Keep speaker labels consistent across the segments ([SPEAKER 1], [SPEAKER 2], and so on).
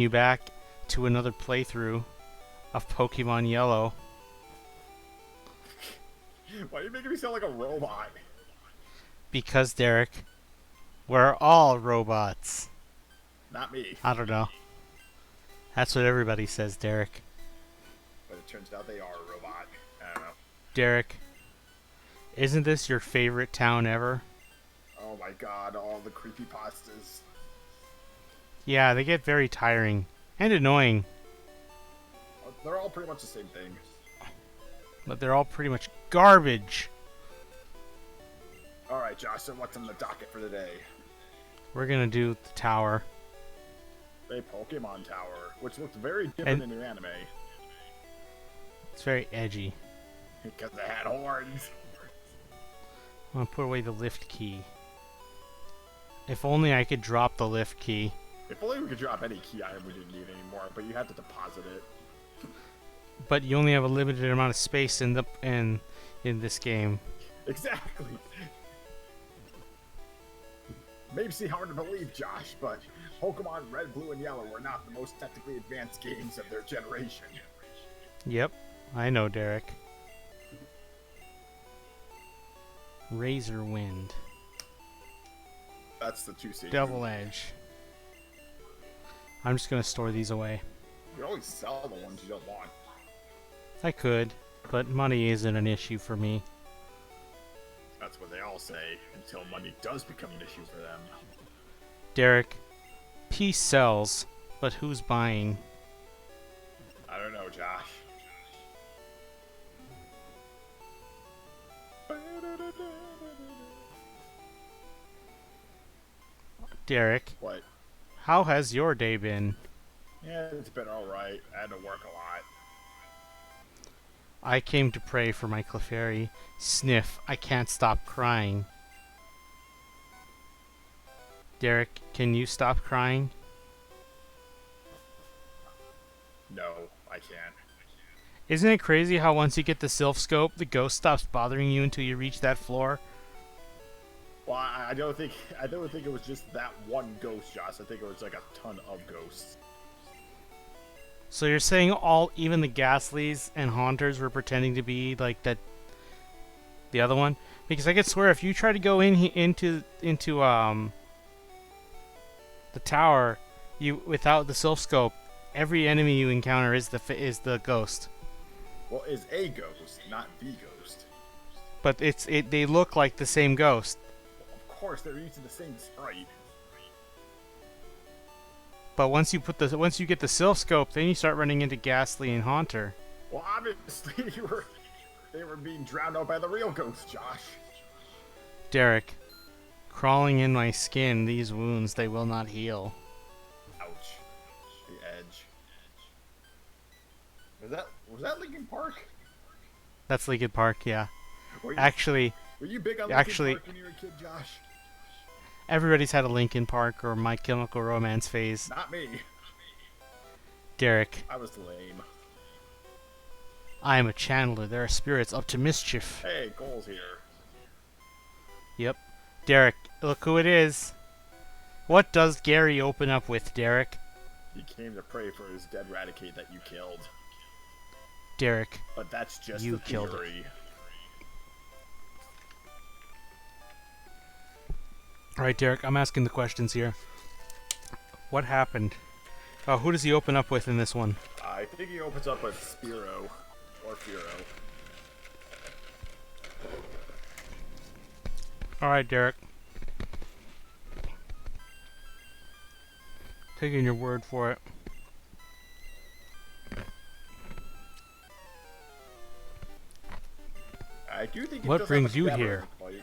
[SPEAKER 1] you back to another playthrough of Pokemon Yellow.
[SPEAKER 2] Why are you making me sound like a robot?
[SPEAKER 1] Because, Derek, we're all robots.
[SPEAKER 2] Not me.
[SPEAKER 1] I don't know. That's what everybody says, Derek.
[SPEAKER 2] But it turns out they are a robot. I don't know.
[SPEAKER 1] Derek, isn't this your favorite town ever?
[SPEAKER 2] Oh my god, all the creepypastas.
[SPEAKER 1] Yeah, they get very tiring and annoying,
[SPEAKER 2] They're all pretty much the same thing.
[SPEAKER 1] but they're all pretty much garbage.
[SPEAKER 2] Alright, Josh, so what's on the docket for today?
[SPEAKER 1] We're gonna do the tower.
[SPEAKER 2] A Pokemon Tower, which looks very different in the anime.
[SPEAKER 1] It's very edgy.
[SPEAKER 2] Because it had horns.
[SPEAKER 1] I'm gonna put away the lift key. If only I could drop the lift key.
[SPEAKER 2] If only we could drop any key item we didn't need anymore, but you had to deposit it.
[SPEAKER 1] But you only have a limited amount of space in this game.
[SPEAKER 2] Exactly. Maybe see hard to believe, Josh, but Pokemon Red, Blue, and Yellow were not the most technically advanced games of their generation.
[SPEAKER 1] Yep, I know, Derek. Razor Wind.
[SPEAKER 2] That's the 2C.
[SPEAKER 1] Double Edge. I'm just gonna store these away.
[SPEAKER 2] You always sell the ones you don't want.
[SPEAKER 1] I could, but money isn't an issue for me.
[SPEAKER 2] That's what they all say, until money does become an issue for them.
[SPEAKER 1] Derek, peace sells, but who's buying?
[SPEAKER 2] I don't know, Josh.
[SPEAKER 1] Derek,
[SPEAKER 2] What?
[SPEAKER 1] how has your day been?
[SPEAKER 2] Yeah, it's been alright. I had to work a lot.
[SPEAKER 1] I came to pray for my Clefairy. Sniff, I can't stop crying. Derek, can you stop crying?
[SPEAKER 2] No, I can't.
[SPEAKER 1] Isn't it crazy how once you get the Sylph Scope, the ghost stops bothering you until you reach that floor?
[SPEAKER 2] Well, I don't think it was just that one ghost, Josh. I think it was like a ton of ghosts.
[SPEAKER 1] So you're saying even the Ghastlies and Haunters were pretending to be like that, the other one? Because I could swear if you try to go into the tower, without the Sylph Scope, every enemy you encounter is the ghost.
[SPEAKER 2] Well, is a ghost, not the ghost.
[SPEAKER 1] But they look like the same ghost.
[SPEAKER 2] Of course, they're using the same sprite.
[SPEAKER 1] But once you get the Sylph Scope, then you start running into Ghastly and Haunter.
[SPEAKER 2] Well, obviously they were being drowned out by the real ghost, Josh.
[SPEAKER 1] Derek, crawling in my skin, these wounds they will not heal.
[SPEAKER 2] Ouch. The edge. Was that Linkin Park?
[SPEAKER 1] That's Linkin Park, yeah.
[SPEAKER 2] Were you,
[SPEAKER 1] Actually,
[SPEAKER 2] were you big on Linkin Park when you were a kid, Josh?
[SPEAKER 1] everybody's had a Linkin Park or My Chemical Romance phase.
[SPEAKER 2] Not me.
[SPEAKER 1] Derek,
[SPEAKER 2] I was lame.
[SPEAKER 1] I am a channeler. There are spirits up to mischief.
[SPEAKER 2] Hey, Cole's here.
[SPEAKER 1] Yep. Derek, look who it is. What does Gary open up with, Derek?
[SPEAKER 2] He came to pray for his dead Raticate that you killed.
[SPEAKER 1] Derek,
[SPEAKER 2] But that's just
[SPEAKER 1] you
[SPEAKER 2] the
[SPEAKER 1] killed it.
[SPEAKER 2] theory.
[SPEAKER 1] Alright, Derek, I'm asking the questions here. What happened? Who does he open up with in this one?
[SPEAKER 2] I think he opens up with Spiro. Or Firo.
[SPEAKER 1] Alright, Derek. Taking your word for it.
[SPEAKER 2] I do think
[SPEAKER 1] What brings you here?
[SPEAKER 2] Fight.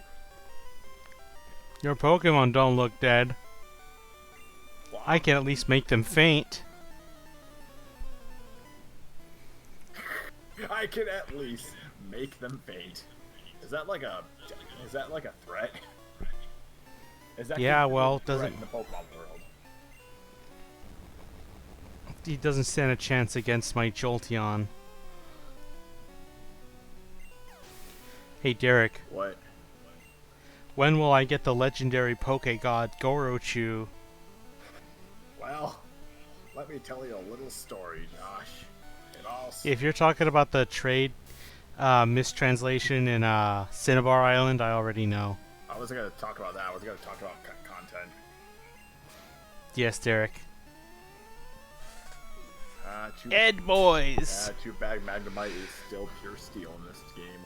[SPEAKER 1] Your Pokemon don't look dead.
[SPEAKER 2] Wow.
[SPEAKER 1] I can at least make them faint.
[SPEAKER 2] I can at least make them faint. Is that like a threat? Is that
[SPEAKER 1] Yeah,
[SPEAKER 2] considered
[SPEAKER 1] well,
[SPEAKER 2] a threat
[SPEAKER 1] doesn't
[SPEAKER 2] in the Pokemon world?
[SPEAKER 1] he doesn't stand a chance against my Jolteon. Hey, Derek.
[SPEAKER 2] What?
[SPEAKER 1] When will I get the legendary Poke God Gorochu?
[SPEAKER 2] Well, Let me tell you a little story, Josh. It all.
[SPEAKER 1] If you're talking about the trade mistranslation in Cinnabar Island, I already know.
[SPEAKER 2] I wasn't gonna talk about that. I was gonna talk about content.
[SPEAKER 1] Yes, Derek.
[SPEAKER 2] Too,
[SPEAKER 1] Ed boys.
[SPEAKER 2] too bad Magnemite is still pure steel in this game.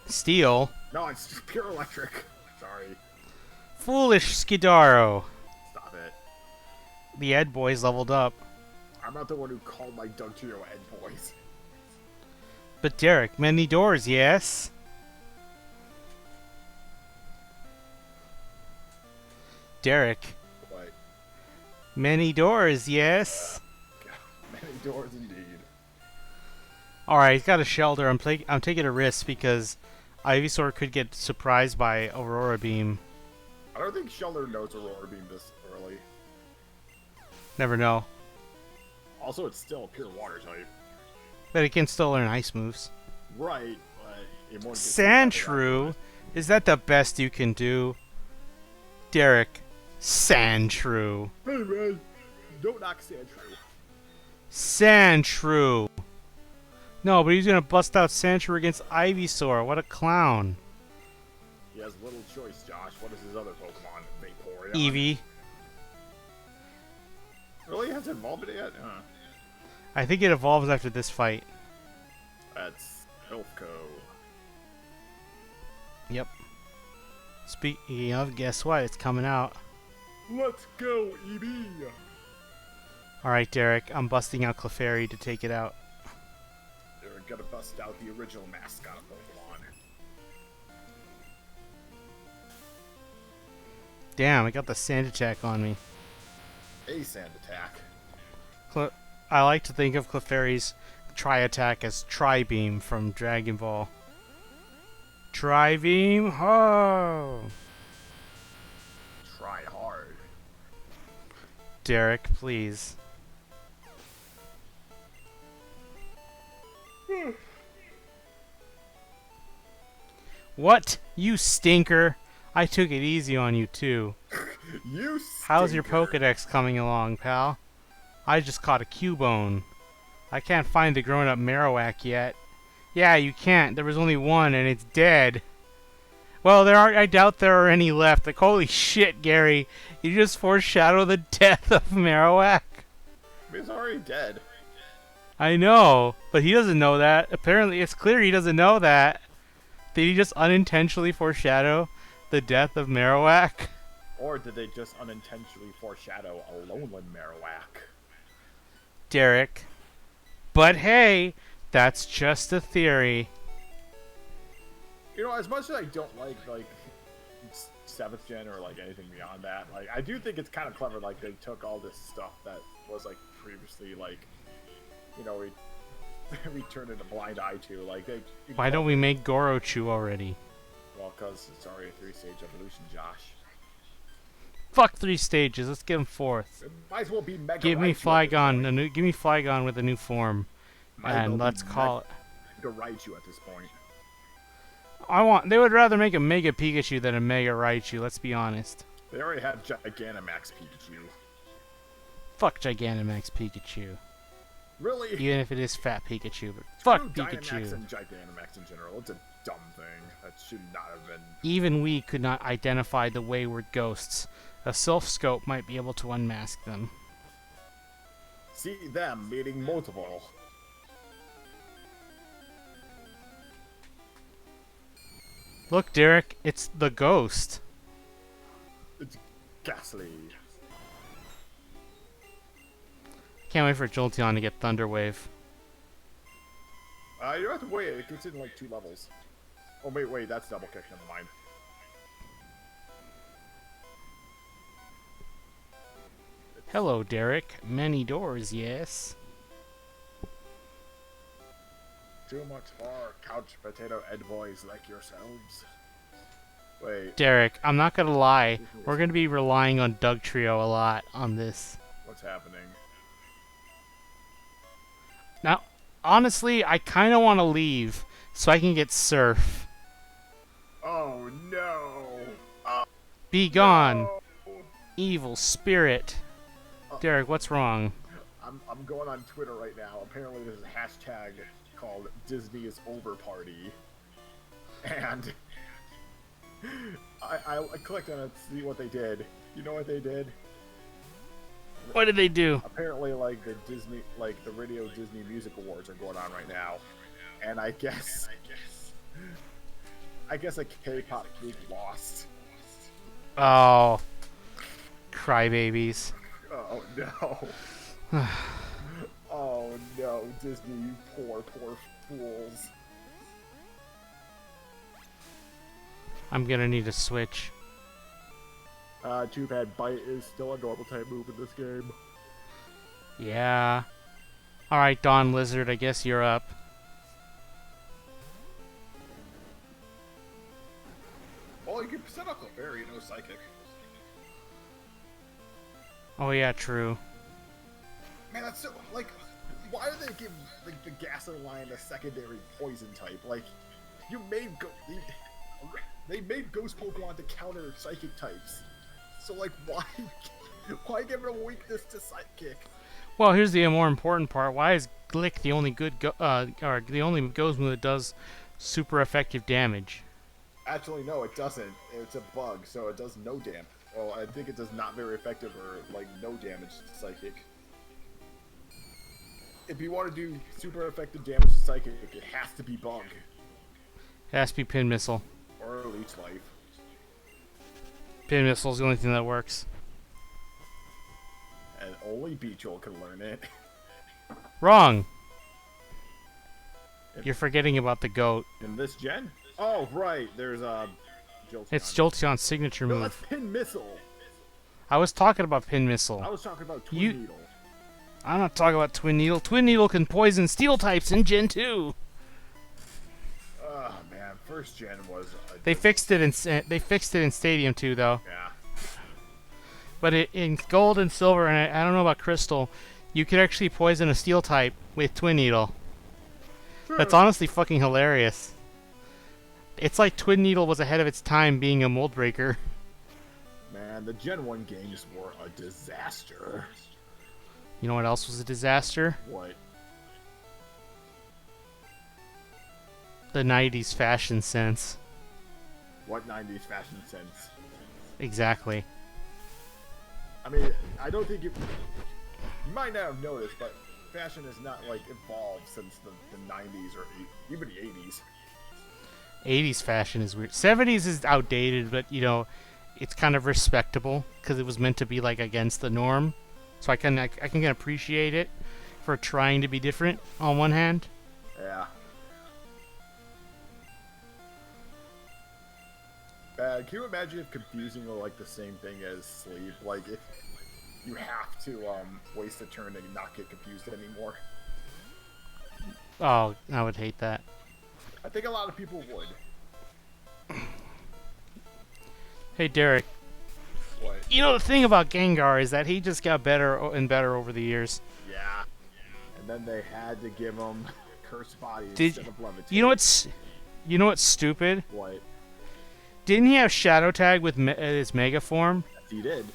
[SPEAKER 1] Steel.
[SPEAKER 2] No, it's just pure electric. Sorry.
[SPEAKER 1] Foolish Skidaro.
[SPEAKER 2] Stop it.
[SPEAKER 1] The Ed boys leveled up.
[SPEAKER 2] I'm not the one who called my Doug Trio Ed Boys.
[SPEAKER 1] But Derek, many doors, yes? Derek.
[SPEAKER 2] What?
[SPEAKER 1] Many doors, yes?
[SPEAKER 2] Many doors indeed.
[SPEAKER 1] Alright, he's got a shelter. I'm taking a risk because Ivysaur could get surprised by Aurora Beam.
[SPEAKER 2] I don't think Shelter knows Aurora Beam this early.
[SPEAKER 1] Never know.
[SPEAKER 2] Also, it's still a pure water type.
[SPEAKER 1] But it can still learn ice moves.
[SPEAKER 2] Right, but it won't get
[SPEAKER 1] Sandshrew? Is that the best you can do? Derek, Sandshrew.
[SPEAKER 2] Hey man, don't knock Sandshrew.
[SPEAKER 1] Sandshrew. No, but he's gonna bust out Sandshrew against Ivysaur. What a clown.
[SPEAKER 2] He has little choice, Josh. What is his other Pokemon? Vaporeon?
[SPEAKER 1] Eevee.
[SPEAKER 2] Really? Hasn't evolved it yet?
[SPEAKER 1] I think it evolves after this fight.
[SPEAKER 2] That's Hilfco.
[SPEAKER 1] Yep. Speaking of, guess what? It's coming out.
[SPEAKER 2] Let's go, Eevee!
[SPEAKER 1] Alright, Derek. I'm busting out Clefairy to take it out.
[SPEAKER 2] They're gonna bust out the original mascot of Pokemon.
[SPEAKER 1] Damn, I got the sand attack on me.
[SPEAKER 2] A sand attack.
[SPEAKER 1] I like to think of Clefairy's tri-attack as Tri-Beam from Dragon Ball. Tri-Beam, ho!
[SPEAKER 2] Try hard.
[SPEAKER 1] Derek, please. What? You stinker! I took it easy on you, too.
[SPEAKER 2] You
[SPEAKER 1] How's your
[SPEAKER 2] stinker.
[SPEAKER 1] Pokedex coming along, pal? I just caught a Cubone. I can't find the grown-up Marowak yet. Yeah, you can't. There was only one, and it's dead. Well, I doubt there are any left. Like, holy shit, Gary. You just foreshadowed the death of Marowak.
[SPEAKER 2] He's already dead.
[SPEAKER 1] I know, but he doesn't know that. Apparently, it's clear he doesn't know that. Did he just unintentionally foreshadow the death of Marowak?
[SPEAKER 2] Or did they just unintentionally foreshadow a Alolan Marowak?
[SPEAKER 1] Derek. But hey, that's just a theory.
[SPEAKER 2] You know, as much as I don't like 7th gen or like anything beyond that, like I do think it's kind of clever. Like they took all this stuff that was like previously like, you know, we turned it a blind eye to. Like they.
[SPEAKER 1] Why don't we make Gorochu already?
[SPEAKER 2] Well, because it's already a 3-stage evolution, Josh.
[SPEAKER 1] Fuck 3 stages. Let's give him 4th.
[SPEAKER 2] It might as well be Mega
[SPEAKER 1] Give me
[SPEAKER 2] Raichu at this
[SPEAKER 1] Flygon.
[SPEAKER 2] point.
[SPEAKER 1] Give me Flygon with a new form,
[SPEAKER 2] Might as well
[SPEAKER 1] and
[SPEAKER 2] be
[SPEAKER 1] let's call it.
[SPEAKER 2] Mega Raichu at this point.
[SPEAKER 1] They would rather make a Mega Pikachu than a Mega Raichu. Let's be honest.
[SPEAKER 2] They already have Gigantamax Pikachu.
[SPEAKER 1] Fuck Gigantamax Pikachu.
[SPEAKER 2] Really?
[SPEAKER 1] Even if it is Fat Pikachu, but fuck
[SPEAKER 2] Screw Dynamax
[SPEAKER 1] Pikachu.
[SPEAKER 2] and Gigantamax in general. It's a dumb thing. That should not have been.
[SPEAKER 1] Even we could not identify the wayward ghosts. A Sylph Scope might be able to unmask them.
[SPEAKER 2] See them meeting multiple.
[SPEAKER 1] Look, Derek, it's the ghost.
[SPEAKER 2] It's ghastly.
[SPEAKER 1] Can't wait for Jolteon to get Thunder Wave.
[SPEAKER 2] You don't have to wait. It gets in like 2 levels. Oh wait, that's double kick. Never mind.
[SPEAKER 1] Hello, Derek. Many doors, yes.
[SPEAKER 2] Too much for couch potato Ed boys like yourselves. Wait,
[SPEAKER 1] Derek, I'm not gonna lie. We're gonna be relying on Doug Trio a lot on this.
[SPEAKER 2] what's happening?
[SPEAKER 1] Now, honestly, I kind of want to leave so I can get Surf.
[SPEAKER 2] Oh no!
[SPEAKER 1] Be gone,
[SPEAKER 2] No.
[SPEAKER 1] evil spirit. Derek, what's wrong?
[SPEAKER 2] I'm going on Twitter right now. Apparently, there's a hashtag called Disney is Over Party, and I clicked on it to see what they did. You know what they did?
[SPEAKER 1] What did they do?
[SPEAKER 2] Apparently, like the Radio Disney Music Awards are going on right now, and I guess a K-pop group lost.
[SPEAKER 1] Oh, crybabies.
[SPEAKER 2] Oh no. Oh no, Disney, you poor fools.
[SPEAKER 1] I'm gonna need a switch.
[SPEAKER 2] Too bad Bite is still a normal type move in this game.
[SPEAKER 1] Yeah. Alright, Dawn Lizard, I guess you're up.
[SPEAKER 2] Well, you can set up a fairy, no psychic.
[SPEAKER 1] Oh yeah, true.
[SPEAKER 2] Man, that's so, like, why do they give the Gasoline line a secondary poison type? Like, you made they made Ghost Pokemon to counter psychic types. So, like, why give it a weakness to psychic?
[SPEAKER 1] Well, here's the more important part. Why is Glick the only or the only Ghost move that does super effective damage?
[SPEAKER 2] Actually, no, it doesn't. It's a bug, so it does no damage. Well, I think it does not very effective or, like, no damage to psychic. If you want to do super effective damage to psychic, it has to be bug.
[SPEAKER 1] It has to be Pin Missile.
[SPEAKER 2] Or Leech Life.
[SPEAKER 1] Pin Missile is the only thing that works.
[SPEAKER 2] And only Beachel can learn it.
[SPEAKER 1] Wrong! You're forgetting about the goat.
[SPEAKER 2] In this gen? Oh, right. There's Jolteon.
[SPEAKER 1] It's Jolteon's signature
[SPEAKER 2] No,
[SPEAKER 1] move.
[SPEAKER 2] that's Pin Missile.
[SPEAKER 1] I was talking about Pin Missile.
[SPEAKER 2] I was talking about Twin Needle.
[SPEAKER 1] I'm not talking about Twin Needle. Twin Needle can poison steel types in Gen 2.
[SPEAKER 2] Oh man, first gen was.
[SPEAKER 1] They fixed it in Stadium 2 though.
[SPEAKER 2] Yeah.
[SPEAKER 1] But in Gold and Silver, and I don't know about Crystal, you could actually poison a steel type with Twin Needle. That's honestly fucking hilarious. It's like Twin Needle was ahead of its time being a mold breaker.
[SPEAKER 2] Man, the Gen 1 games were a disaster.
[SPEAKER 1] You know what else was a disaster?
[SPEAKER 2] What?
[SPEAKER 1] The 90s fashion sense.
[SPEAKER 2] What 90s fashion sense?
[SPEAKER 1] Exactly.
[SPEAKER 2] I mean, I don't think you might not have noticed, but fashion has not, like, evolved since the 90s or even the 80s.
[SPEAKER 1] 80s fashion is weird. 70s is outdated, but, you know, it's kind of respectable because it was meant to be, like, against the norm. So I can appreciate it for trying to be different on one hand.
[SPEAKER 2] Yeah. Can you imagine if confusing were like the same thing as sleep? Like if you have to waste a turn and not get confused anymore.
[SPEAKER 1] Oh, I would hate that.
[SPEAKER 2] I think a lot of people would.
[SPEAKER 1] Hey, Derek.
[SPEAKER 2] What?
[SPEAKER 1] You know, the thing about Gengar is that he just got better and better over the years.
[SPEAKER 2] Yeah. And then they had to give him Cursed Body instead of Levitate.
[SPEAKER 1] You know what's stupid?
[SPEAKER 2] What?
[SPEAKER 1] Didn't he have Shadow Tag with his Mega form?
[SPEAKER 2] Yes, he did.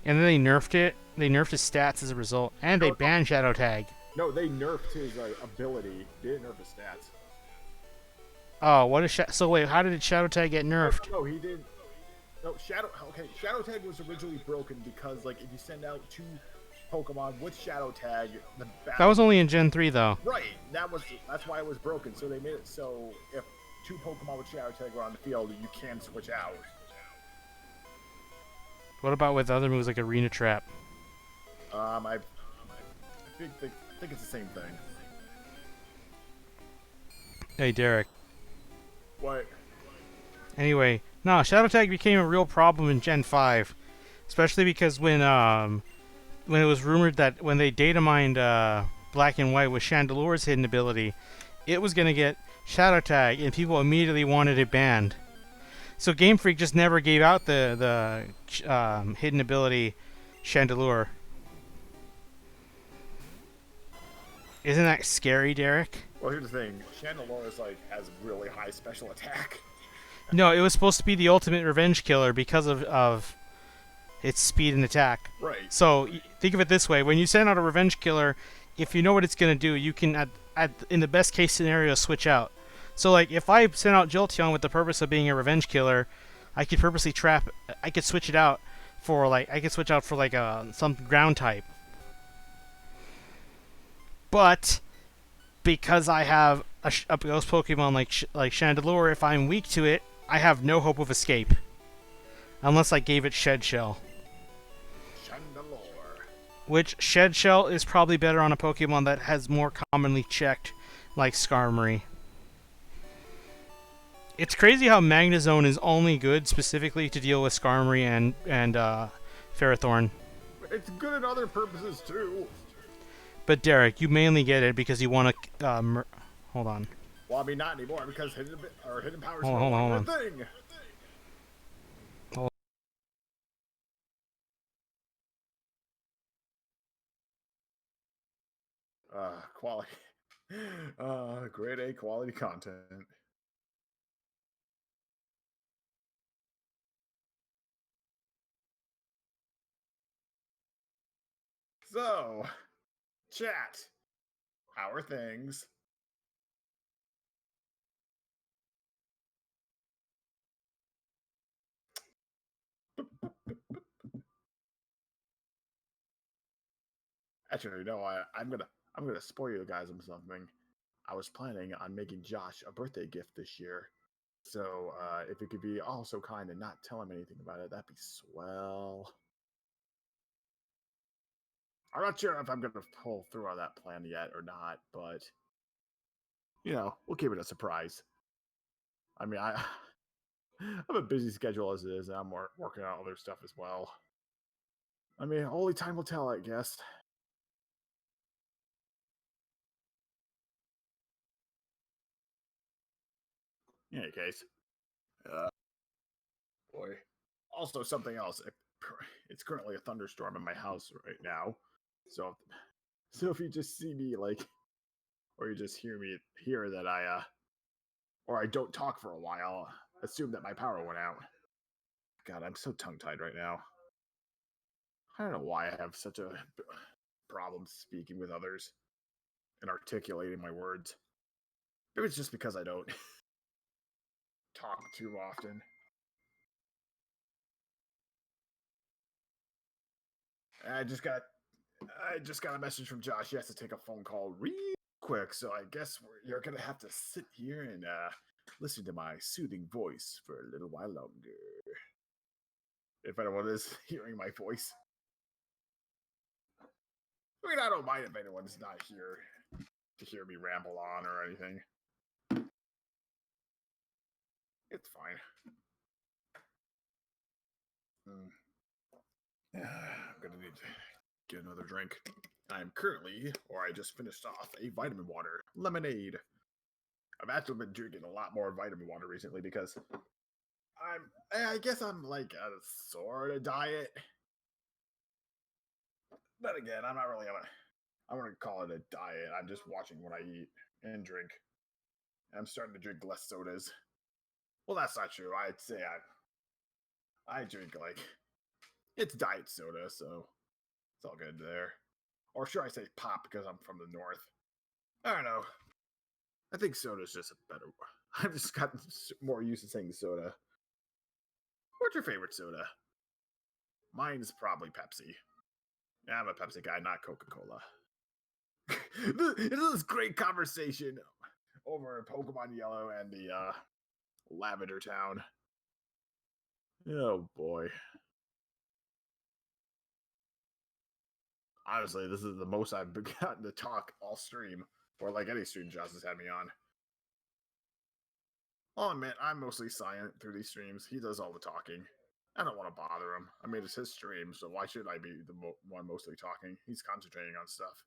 [SPEAKER 1] And then they nerfed it. They nerfed his stats as a result, and they banned Shadow Tag.
[SPEAKER 2] No, they nerfed his ability. They didn't nerf his stats.
[SPEAKER 1] Oh, what is so wait? How did Shadow Tag get nerfed?
[SPEAKER 2] No, he did. No, Shadow Tag was originally broken because, like, if you send out 2 Pokemon with Shadow Tag,
[SPEAKER 1] That was only in Gen 3, though.
[SPEAKER 2] Right. That's why it was broken. So they made it so if 2 Pokemon with Shadow Tag are on the field, you can switch out.
[SPEAKER 1] What about with other moves like Arena Trap?
[SPEAKER 2] I think it's the same thing.
[SPEAKER 1] Hey, Derek.
[SPEAKER 2] What?
[SPEAKER 1] Anyway, no, Shadow Tag became a real problem in Gen 5, especially because when it was rumored that when they data mined Black and White with Chandelure's hidden ability, it was gonna get Shadow Tag, and people immediately wanted it banned. So Game Freak just never gave out the hidden ability Chandelure. Isn't that scary, Derek?
[SPEAKER 2] Well, here's the thing. Chandelure is has really high special attack.
[SPEAKER 1] No, it was supposed to be the ultimate revenge killer because of It's speed and attack.
[SPEAKER 2] Right.
[SPEAKER 1] So think of it this way: when you send out a revenge killer, if you know what it's gonna do, you can in the best case scenario switch out. So like if I sent out Jolteon with the purpose of being a revenge killer, I could purposely trap. I could switch it out for like some ground type. But because I have a ghost Pokemon like Chandelure, if I'm weak to it, I have no hope of escape unless I gave it Shed Shell.
[SPEAKER 2] Chandelure.
[SPEAKER 1] Which Shed Shell is probably better on a Pokemon that has more commonly checked, like Skarmory. It's crazy how Magnezone is only good specifically to deal with Skarmory and Ferrothorn.
[SPEAKER 2] It's good at other purposes too.
[SPEAKER 1] But Derek, you mainly get it because you want to. Hold on.
[SPEAKER 2] Well, I mean, not anymore because hidden powers
[SPEAKER 1] Hold on,
[SPEAKER 2] no
[SPEAKER 1] hold
[SPEAKER 2] longer
[SPEAKER 1] on.
[SPEAKER 2] a thing.
[SPEAKER 1] Hold
[SPEAKER 2] Quality. Grade A quality content. So, chat. How are things? Actually, no. I'm gonna spoil you guys on something. I was planning on making Josh a birthday gift this year. So, if you could be all so kind and not tell him anything about it, that'd be swell. I'm not sure if I'm gonna pull through on that plan yet or not, but we'll keep it a surprise. I mean, I I have a busy schedule as it is, and I'm working on other stuff as well. I mean, only time will tell, I guess. In any case, uh, boy. Also, something else. It's currently a thunderstorm in my house right now, so if you just see me or you just hear that or I don't talk for a while, assume that my power went out. God, I'm so tongue tied right now. I don't know why I have such a problem speaking with others and articulating my words. Maybe it's just because I don't talk too often. I just got a message from Josh. He has to take a phone call real quick, so I guess you're gonna have to sit here and listen to my soothing voice for a little while longer. If anyone is hearing my voice, I mean, I don't mind if anyone's not here to hear me ramble on or anything. It's fine. Mm. I'm gonna need to get another drink. I'm currently, or I just finished off a vitamin water lemonade. I've actually been drinking a lot more vitamin water recently because I guess I'm like a sort of diet. But again, I'm not really I wouldn't call it a diet. I'm just watching what I eat and drink. I'm starting to drink less sodas. Well, that's not true. I'd say I drink it's diet soda, so it's all good there. Or should I say pop because I'm from the north? I don't know. I think soda's just a better. I've just gotten more used to saying soda. What's your favorite soda? Mine's probably Pepsi. Yeah, I'm a Pepsi guy, not Coca Cola. This is great conversation over Pokemon Yellow and the Lavender Town. Oh boy. Honestly, this is the most I've gotten to talk all stream, or like any stream Josh has had me on. I'll admit, I'm mostly silent through these streams. He does all the talking. I don't want to bother him. I mean, it's his stream, so why should I be the one mostly talking? He's concentrating on stuff.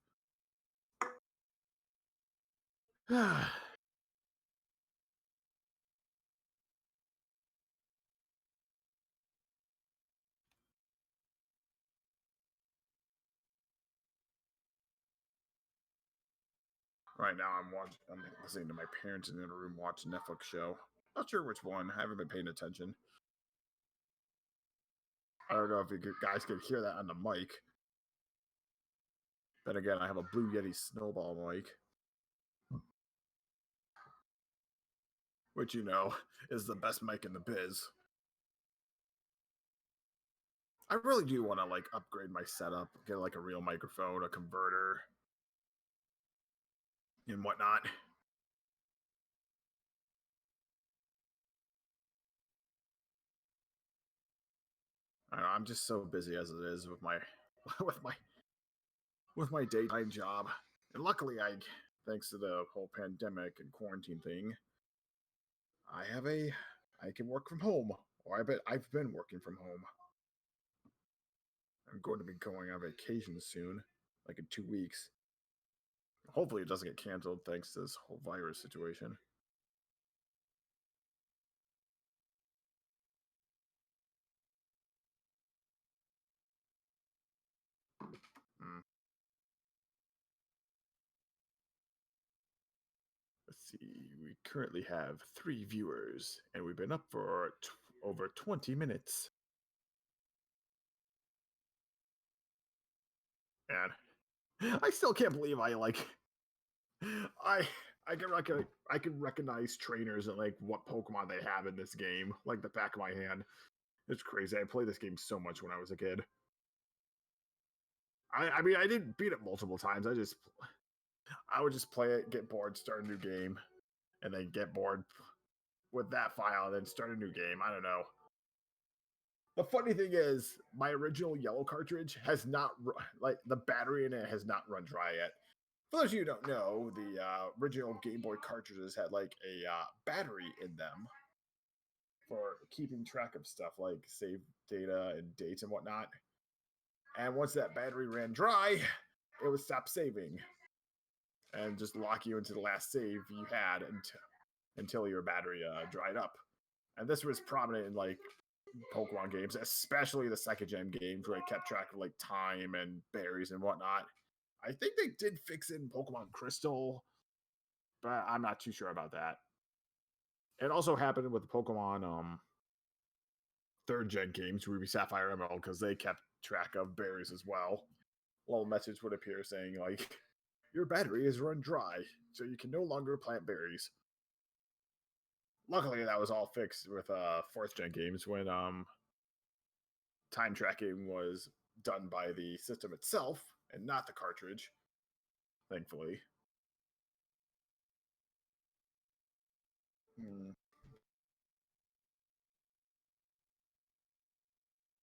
[SPEAKER 2] Right now, I'm listening to my parents in the other room watch a Netflix show. Not sure which one. I haven't been paying attention. I don't know if you guys could hear that on the mic. Then again, I have a Blue Yeti snowball mic, which is the best mic in the biz. I really do want to like upgrade my setup, get like a real microphone, a converter, and whatnot. I don't know, I'm just so busy as it is with my with my with my daytime job, and luckily, thanks to the whole pandemic and quarantine thing, I can work from home, or I've been working from home. I'm going to be going on vacation soon, like in 2 weeks. Hopefully, it doesn't get canceled thanks to this whole virus situation. Mm. Let's see. We currently have 3 viewers, and we've been up for over 20 minutes. And I still can't believe I I can recognize trainers and like what Pokemon they have in this game, like the back of my hand. It's crazy. I played this game so much when I was a kid. I mean I didn't beat it multiple times. I would just play it, get bored, start a new game, and then get bored with that file, and then start a new game. I don't know. The funny thing is, my original yellow cartridge has not like the battery in it has not run dry yet. For those of you who don't know, the original Game Boy cartridges had like a battery in them for keeping track of stuff like save data and dates and whatnot. And once that battery ran dry, it would stop saving and just lock you into the last save you had until your battery dried up. And this was prominent in like Pokemon games, especially the second gen games where it kept track of like time and berries and whatnot. I think they did fix it in Pokemon Crystal, but I'm not too sure about that. It also happened with the Pokemon third gen games, Ruby, Sapphire, Emerald, because they kept track of berries as well. A little message would appear saying like, "Your battery is run dry, so you can no longer plant berries." Luckily, that was all fixed with fourth gen games when time tracking was done by the system itself and not the cartridge. Thankfully.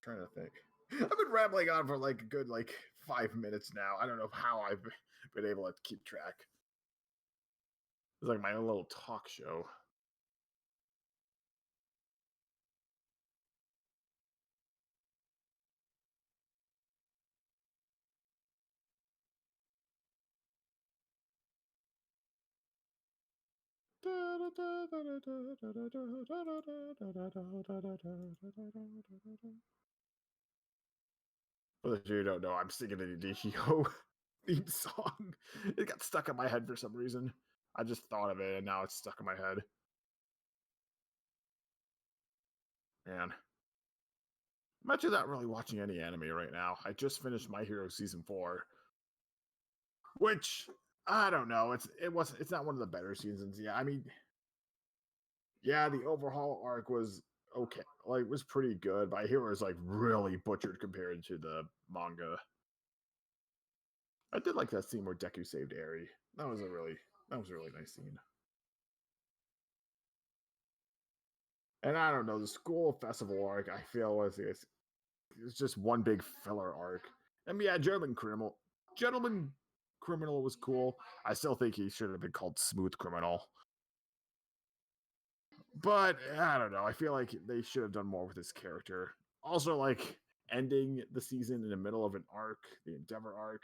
[SPEAKER 2] Trying to think. I've been rambling on for like a good 5 minutes now. I don't know how I've been able to keep track. It's like my own little talk show. For those of you who don't know, I'm singing an DCO theme song. It got stuck in my head for some reason. I just thought of it and now it's stuck in my head. Man. I'm actually not really watching any anime right now. I just finished My Hero Season 4. Which I don't know. It's not one of the better seasons. Yeah, I mean, yeah, the overhaul arc was okay. Like was pretty good, but I hear it was like really butchered compared to the manga. I did like that scene where Deku saved Eri. That was a really nice scene. And I don't know, the school festival arc I feel it's just one big filler arc. I mean, yeah, Gentleman Criminal was cool. I still think he should have been called Smooth Criminal. But I don't know. I feel like they should have done more with his character. Also, like ending the season in the middle of an arc, the Endeavor arc,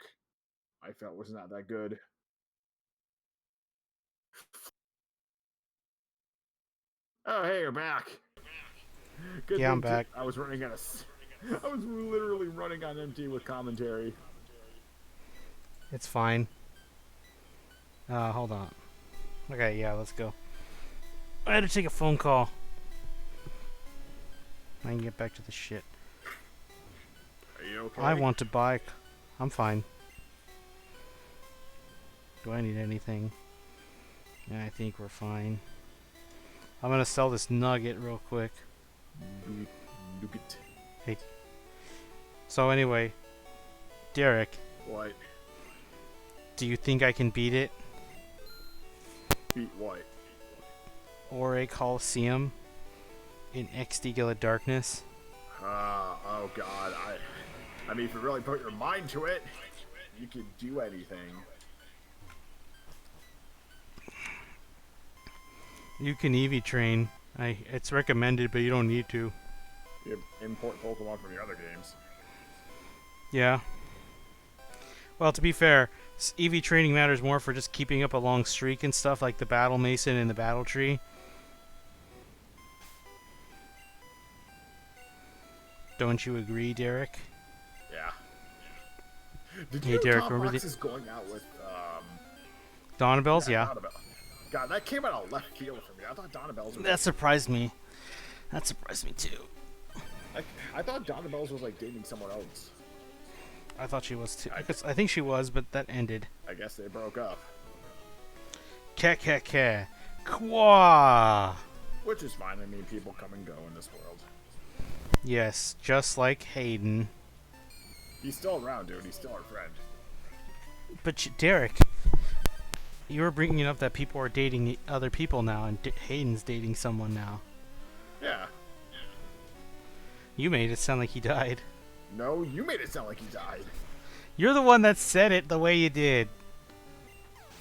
[SPEAKER 2] I felt was not that good. Oh, hey, you're back. Good
[SPEAKER 1] Yeah, I'm
[SPEAKER 2] thing
[SPEAKER 1] back.
[SPEAKER 2] I was literally running on empty with commentary.
[SPEAKER 1] It's fine. Hold on. Okay, yeah, let's go. I had to take a phone call. I can get back to the shit.
[SPEAKER 2] you okay?
[SPEAKER 1] I want to buy. I'm fine. Do I need anything? Yeah, I think we're fine. I'm gonna sell this nugget real quick.
[SPEAKER 2] Look it.
[SPEAKER 1] Hey. So anyway, Derek,
[SPEAKER 2] What?
[SPEAKER 1] do you think I can beat it?
[SPEAKER 2] Beat what?
[SPEAKER 1] Or a Coliseum in XD Gala Darkness?
[SPEAKER 2] Oh god, I mean, if you really put your mind to it, you could do anything.
[SPEAKER 1] You can Eevee train. It's recommended, but you don't need to.
[SPEAKER 2] You import Pokemon from the other games.
[SPEAKER 1] Yeah. Well, to be fair, Eevee training matters more for just keeping up a long streak and stuff like the Battle Mason and the Battle Tree. Don't you agree, Derek?
[SPEAKER 2] Yeah. Did
[SPEAKER 1] Hey,
[SPEAKER 2] you know
[SPEAKER 1] Derek,
[SPEAKER 2] Tom
[SPEAKER 1] remember
[SPEAKER 2] Fox
[SPEAKER 1] the
[SPEAKER 2] is going out with
[SPEAKER 1] Donabells? Yeah.
[SPEAKER 2] Donabelle. God, that came out of left field for me. I thought Donabelle's was
[SPEAKER 1] That surprised me. That surprised me too.
[SPEAKER 2] I thought Donabelle's was like dating someone else.
[SPEAKER 1] I thought she was too. I think she was, but that ended.
[SPEAKER 2] I guess they broke up.
[SPEAKER 1] Ke. Kwa.
[SPEAKER 2] Which is fine. I mean, people come and go in this world.
[SPEAKER 1] Yes, just like Hayden.
[SPEAKER 2] He's still around, dude. He's still our friend.
[SPEAKER 1] But Derek, you were bringing up that people are dating other people now, and Hayden's dating someone now.
[SPEAKER 2] Yeah.
[SPEAKER 1] You made it sound like he died.
[SPEAKER 2] No, you made it sound like he died.
[SPEAKER 1] You're the one that said it the way you did.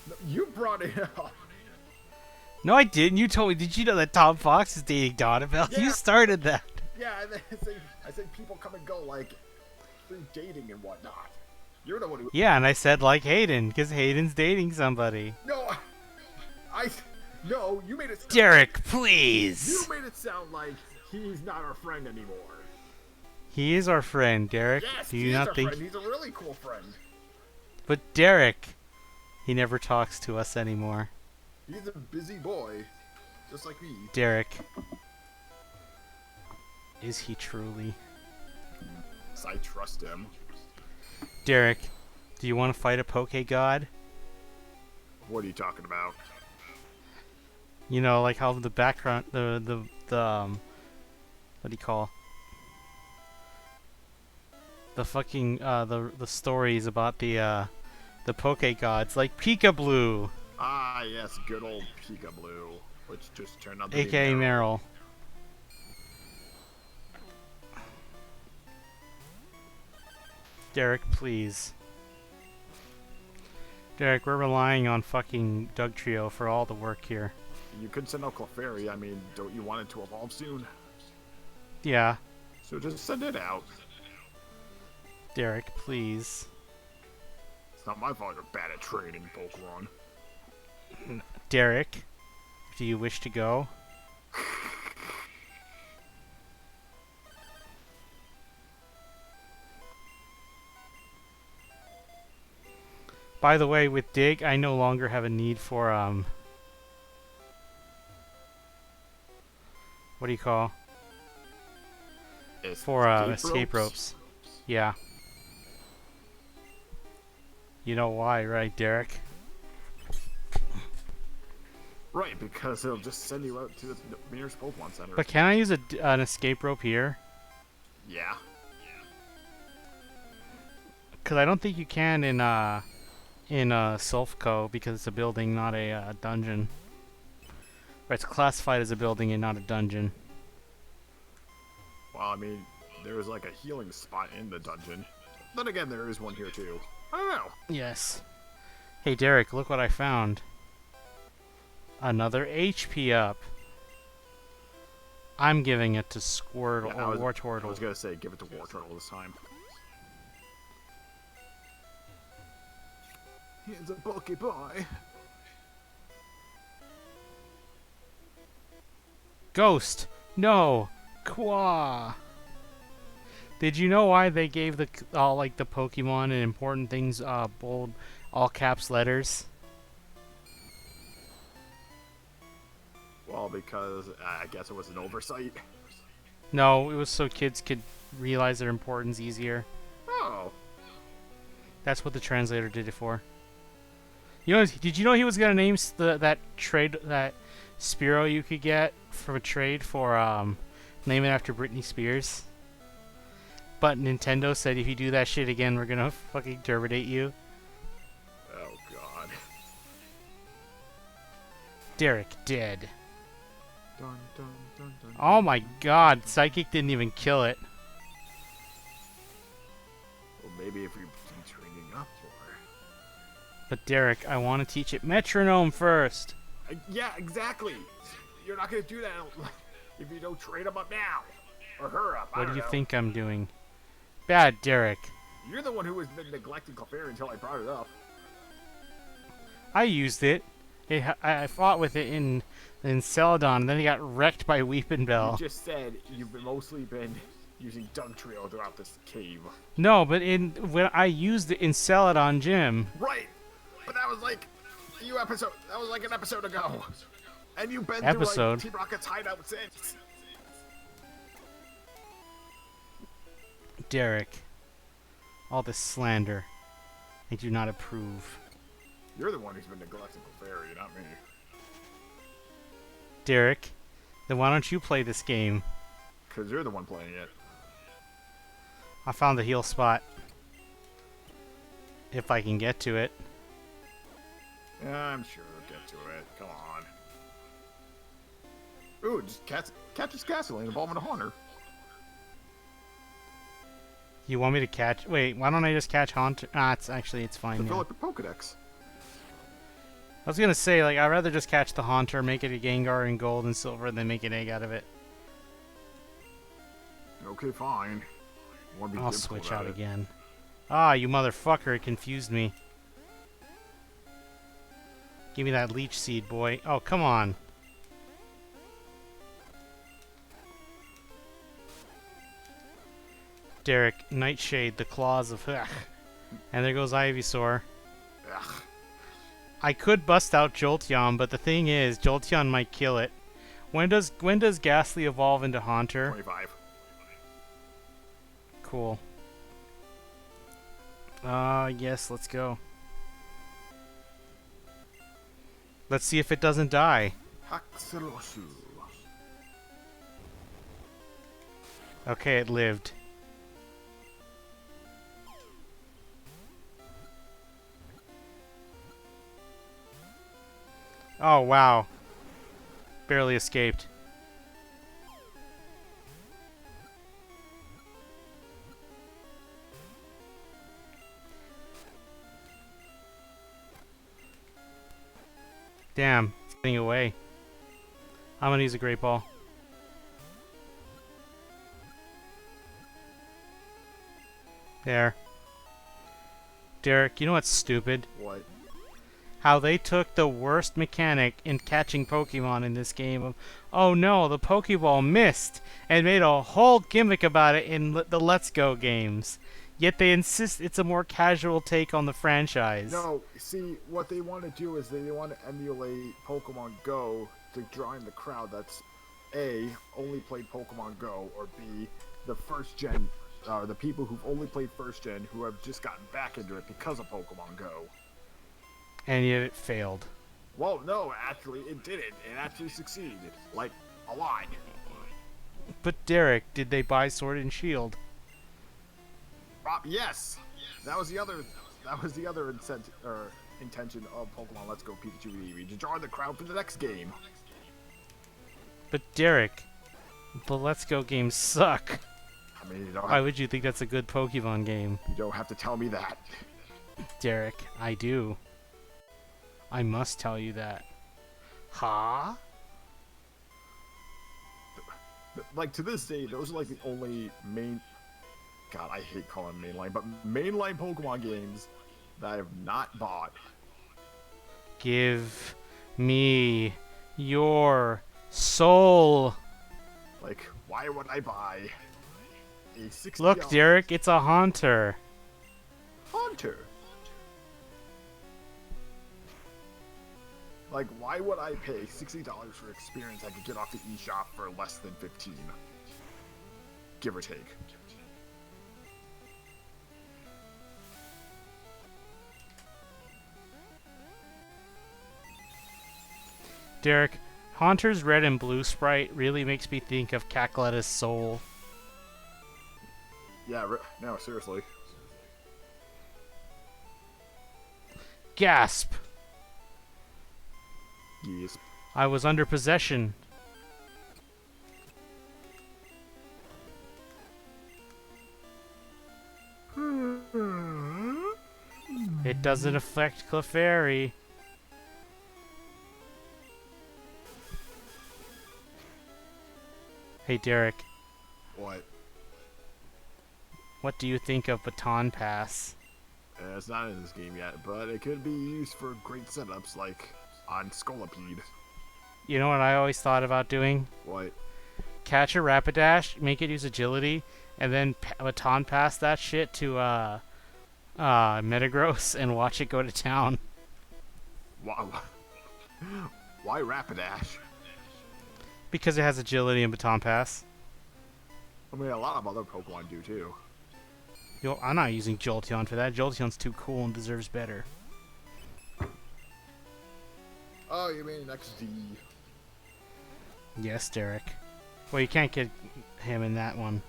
[SPEAKER 2] No, you brought it up.
[SPEAKER 1] No, I didn't. You told me. Did you know that Tom Fox is dating Donabelle?
[SPEAKER 2] Yeah.
[SPEAKER 1] You started that.
[SPEAKER 2] Yeah, I say people come and go like through dating and whatnot. You're the one who.
[SPEAKER 1] Yeah, and I said like Hayden, because Hayden's dating somebody.
[SPEAKER 2] No, no, you made it.
[SPEAKER 1] Derek, please.
[SPEAKER 2] You made it sound like he's not our friend anymore.
[SPEAKER 1] He is our friend, Derek.
[SPEAKER 2] Yes,
[SPEAKER 1] Do
[SPEAKER 2] he
[SPEAKER 1] you
[SPEAKER 2] is
[SPEAKER 1] not
[SPEAKER 2] our
[SPEAKER 1] think?
[SPEAKER 2] friend. He's a really cool friend.
[SPEAKER 1] But Derek, he never talks to us anymore.
[SPEAKER 2] He's a busy boy, just like me.
[SPEAKER 1] Derek, is he truly?
[SPEAKER 2] So I trust him.
[SPEAKER 1] Derek, do you want to fight a Poke God?
[SPEAKER 2] What are you talking about?
[SPEAKER 1] You know, like how the background, the what do you call? The fucking the stories about the Poke Gods, like Peekaboo,
[SPEAKER 2] Ah, yes, good old Peekaboo, which just turned out to
[SPEAKER 1] aka
[SPEAKER 2] be
[SPEAKER 1] Meryl. Derek, please. Derek, we're relying on fucking Doug Trio for all the work here.
[SPEAKER 2] You could send out Clefairy. I mean, don't you want it to evolve soon?
[SPEAKER 1] Yeah.
[SPEAKER 2] So just send it out.
[SPEAKER 1] Derek, please.
[SPEAKER 2] It's not my fault you're bad at training Pokemon.
[SPEAKER 1] Derek, do you wish to go? By the way, with Dig, I no longer have a need for, what do you call? For, escape ropes. Yeah. You know why, right, Derek?
[SPEAKER 2] Right, because it'll just send you out to the nearest Pokemon Center.
[SPEAKER 1] But can I use an escape rope here?
[SPEAKER 2] Yeah.
[SPEAKER 1] Because I don't think you can in Sulfco, because it's a building, not a dungeon. Or it's classified as a building and not a dungeon.
[SPEAKER 2] Well, I mean, there's like a healing spot in the dungeon. Then again, there is one here too. I don't know.
[SPEAKER 1] Yes. Hey, Derek, look what I found. Another HP up. I'm giving it to Squirtle
[SPEAKER 2] Yeah,
[SPEAKER 1] or
[SPEAKER 2] I
[SPEAKER 1] Wartortle.
[SPEAKER 2] was gonna say, give it to Wartortle this time. He's a Pokeboy.
[SPEAKER 1] Ghost! No! Qua! Did you know why they gave the like the Pokemon and important things bold all caps letters?
[SPEAKER 2] Well, because I guess it was an oversight.
[SPEAKER 1] No, it was so kids could realize their importance easier.
[SPEAKER 2] Oh.
[SPEAKER 1] That's what the translator did it for. You know, did you know he was gonna name that trade that Spiro you could get from a trade for name it after Britney Spears? But Nintendo said if you do that shit again, we're gonna fucking terminate you.
[SPEAKER 2] Oh god.
[SPEAKER 1] Derek dead.
[SPEAKER 2] Dun, dun, dun, dun,
[SPEAKER 1] Oh my god, Psychic didn't even kill it.
[SPEAKER 2] Well, maybe if we keep training up more.
[SPEAKER 1] But Derek, I want to teach it metronome first.
[SPEAKER 2] Yeah, exactly. You're not gonna do that if you don't train him up now. Or her up.
[SPEAKER 1] What do you
[SPEAKER 2] know.
[SPEAKER 1] think I'm doing? Bad Derek.
[SPEAKER 2] You're the one who has been neglecting Clefairy until I brought it up.
[SPEAKER 1] I used it. I fought with it in Celadon, and then he got wrecked by Weepin' Bell.
[SPEAKER 2] You just said you've mostly been using Dung Trio throughout this cave.
[SPEAKER 1] No, but when I used it in Celadon Gym.
[SPEAKER 2] Right, but that was like That was like an episode ago, and you've been through like Team Rocket's hideout since.
[SPEAKER 1] Derek, all this slander, I do not approve.
[SPEAKER 2] You're the one who's been neglecting Clefairy, not me.
[SPEAKER 1] Derek, then why don't you play this game?
[SPEAKER 2] Because you're the one playing it.
[SPEAKER 1] I found the heal spot. If I can get to it.
[SPEAKER 2] Yeah, I'm sure we'll get to it. Come on. Ooh, just catch his castle and evolve into Haunter.
[SPEAKER 1] You want me to catch? Wait, why don't I just catch Haunter? Ah, it's fine.
[SPEAKER 2] To
[SPEAKER 1] Yeah.
[SPEAKER 2] fill up your Pokedex.
[SPEAKER 1] I was gonna say, like, I'd rather just catch the Haunter, make it a Gengar in gold and silver, than make an egg out of it.
[SPEAKER 2] Okay, fine.
[SPEAKER 1] I'll switch out again. Ah, you motherfucker, it confused me. Give me that leech seed, boy. Oh, come on. Derek, Nightshade, the claws of... Ugh. And there goes Ivysaur.
[SPEAKER 2] Ugh.
[SPEAKER 1] I could bust out Jolteon, but the thing is, Jolteon might kill it. When does Ghastly evolve into Haunter?
[SPEAKER 2] 25.
[SPEAKER 1] Cool. Yes, let's go. Let's see if it doesn't die.
[SPEAKER 2] Haxeloshu.
[SPEAKER 1] Okay, it lived. Oh, wow. Barely escaped. Damn, it's getting away. I'm gonna use a Great Ball. There. Derek, you know what's stupid?
[SPEAKER 2] What?
[SPEAKER 1] How they took the worst mechanic in catching Pokemon in this game of, oh no, the Pokeball missed, and made a whole gimmick about it in the Let's Go games. Yet they insist it's a more casual take on the franchise.
[SPEAKER 2] No, see, what they want to do is they want to emulate Pokemon Go to draw in the crowd that's A, only played Pokemon Go, or B, the first gen, the people who've only played first gen who have just gotten back into it because of Pokemon Go.
[SPEAKER 1] And yet it failed.
[SPEAKER 2] Well, no, actually, it didn't. It actually succeeded. Like, a lot.
[SPEAKER 1] But Derek, did they buy Sword and Shield?
[SPEAKER 2] Yes! That was the other intention of Pokemon Let's Go Pikachu and Eevee, to draw in the crowd for the next game.
[SPEAKER 1] But Derek, the Let's Go games suck.
[SPEAKER 2] I mean, you don't
[SPEAKER 1] Why
[SPEAKER 2] have,
[SPEAKER 1] would you think that's a good Pokemon game?
[SPEAKER 2] you don't have to tell me that.
[SPEAKER 1] Derek, I do. I must tell you that. Huh?
[SPEAKER 2] Like, to this day, those are like the only main... God, I hate calling them mainline, but mainline Pokemon games that I have not bought.
[SPEAKER 1] Give me your soul.
[SPEAKER 2] Like, why would I buy a $60
[SPEAKER 1] Look, Derek, it's a Haunter.
[SPEAKER 2] Haunter? Like, why would I pay $60 for experience I could get off the eShop for less than 15? Give or take.
[SPEAKER 1] Derek, Haunter's red and blue sprite really makes me think of Cackleta's soul.
[SPEAKER 2] Yeah, no, seriously.
[SPEAKER 1] Gasp!
[SPEAKER 2] Yes.
[SPEAKER 1] I was under possession. It doesn't affect Clefairy. Hey Derek,
[SPEAKER 2] What?
[SPEAKER 1] what do you think of Baton Pass?
[SPEAKER 2] It's not in this game yet, but it could be used for great setups like on Scolipede.
[SPEAKER 1] You know what I always thought about doing?
[SPEAKER 2] What?
[SPEAKER 1] Catch a Rapidash, make it use agility, and then Baton Pass that shit to Metagross and watch it go to town.
[SPEAKER 2] Wow. Why Rapidash?
[SPEAKER 1] Because it has agility and Baton Pass.
[SPEAKER 2] I mean, a lot of other Pokemon do too.
[SPEAKER 1] Yo, I'm not using Jolteon for that. Jolteon's too cool and deserves better.
[SPEAKER 2] Oh, you mean XD?
[SPEAKER 1] Yes, Derek. Well, you can't get him in that one.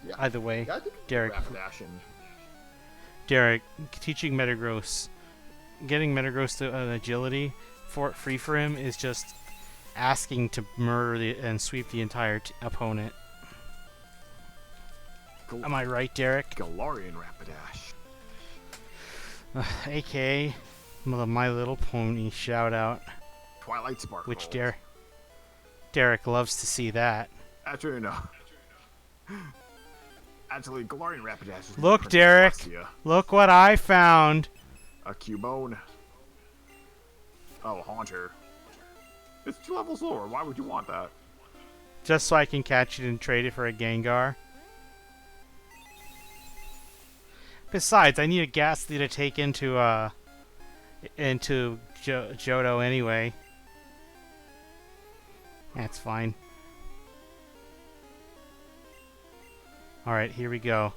[SPEAKER 2] Yeah.
[SPEAKER 1] Either way,
[SPEAKER 2] Yeah, I think
[SPEAKER 1] Derek.
[SPEAKER 2] Rapidash and
[SPEAKER 1] Derek, teaching Metagross, getting Metagross to an agility free for him is just asking to murder and sweep the entire opponent. Am I right, Derek?
[SPEAKER 2] Galarian Rapidash.
[SPEAKER 1] AKA My Little Pony shout out,
[SPEAKER 2] Twilight Sparkle.
[SPEAKER 1] which Derek loves to see that.
[SPEAKER 2] Actually, no. Actually, Galarian Rapidash is
[SPEAKER 1] Look, Derek. Look what I found.
[SPEAKER 2] A Cubone. Oh, Haunter. It's 2 levels lower. Why would you want that?
[SPEAKER 1] Just so I can catch it and trade it for a Gengar. Besides, I need a Ghastly to take into Johto anyway. That's fine. Alright, here we go.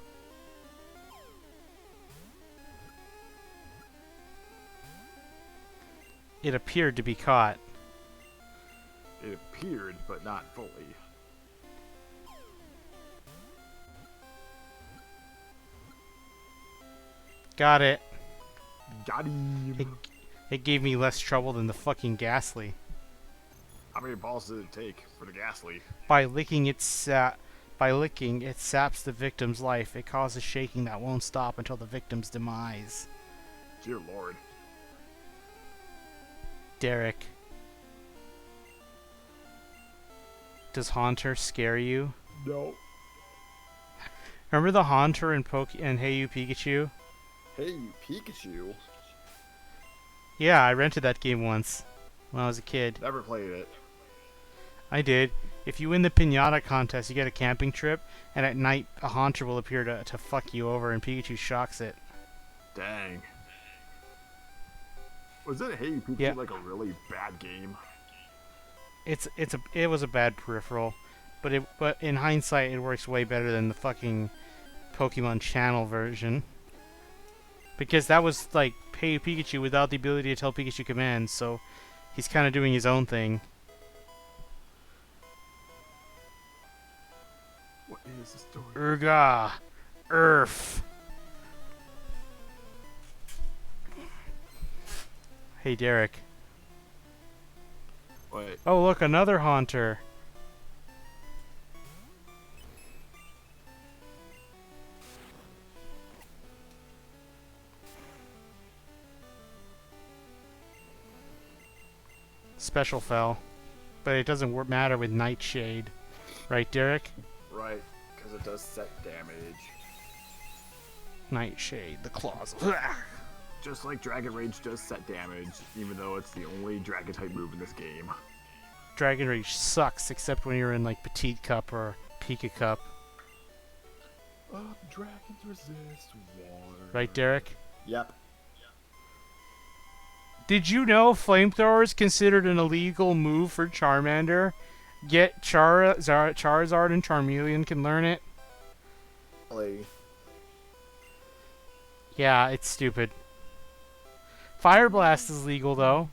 [SPEAKER 1] It appeared to be caught.
[SPEAKER 2] It appeared, but not fully.
[SPEAKER 1] Got it.
[SPEAKER 2] Got him.
[SPEAKER 1] It gave me less trouble than the fucking Ghastly.
[SPEAKER 2] How many balls did it take for the Ghastly?
[SPEAKER 1] By licking, it saps the victim's life. It causes shaking that won't stop until the victim's demise.
[SPEAKER 2] Dear Lord.
[SPEAKER 1] Derek. Does Haunter scare you?
[SPEAKER 2] No.
[SPEAKER 1] Remember the Haunter in Hey You Pikachu?
[SPEAKER 2] Hey, Pikachu.
[SPEAKER 1] Yeah, I rented that game once when I was a kid.
[SPEAKER 2] Never played it.
[SPEAKER 1] I did. If you win the Pinata contest, you get a camping trip, and at night a Haunter will appear to fuck you over, and Pikachu shocks it.
[SPEAKER 2] Dang. Was it Hey Pikachu
[SPEAKER 1] Yeah.
[SPEAKER 2] like a really bad game?
[SPEAKER 1] It was a bad peripheral, but in hindsight it works way better than the fucking Pokemon Channel version. Because that was like Hey Pikachu without the ability to tell Pikachu commands, so he's kind of doing his own thing.
[SPEAKER 2] What is the story?
[SPEAKER 1] Urga, Earth. Hey Derek.
[SPEAKER 2] Wait.
[SPEAKER 1] Oh look, another Haunter. Special fell, but it doesn't matter with Nightshade, right, Derek?
[SPEAKER 2] Right, because it does set damage.
[SPEAKER 1] Nightshade, the claws.
[SPEAKER 2] Just like Dragon Rage does set damage, even though it's the only Dragon type move in this game.
[SPEAKER 1] Dragon Rage sucks, except when you're in like Petite Cup or Pika Cup,
[SPEAKER 2] Dragons resist water.
[SPEAKER 1] right, Derek?
[SPEAKER 2] Yep.
[SPEAKER 1] Did you know Flamethrower is considered an illegal move for Charmander? Yet Charizard and Charmeleon can learn it?
[SPEAKER 2] Really?
[SPEAKER 1] Yeah, it's stupid. Fire Blast is legal, though.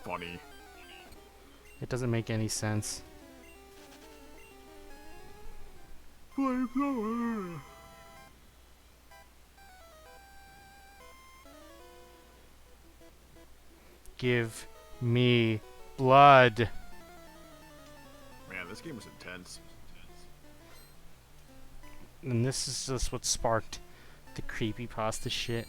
[SPEAKER 2] funny.
[SPEAKER 1] It doesn't make any sense.
[SPEAKER 2] Flamethrower.
[SPEAKER 1] Give me blood.
[SPEAKER 2] Man, this game was intense.
[SPEAKER 1] And this is just what sparked the creepypasta shit.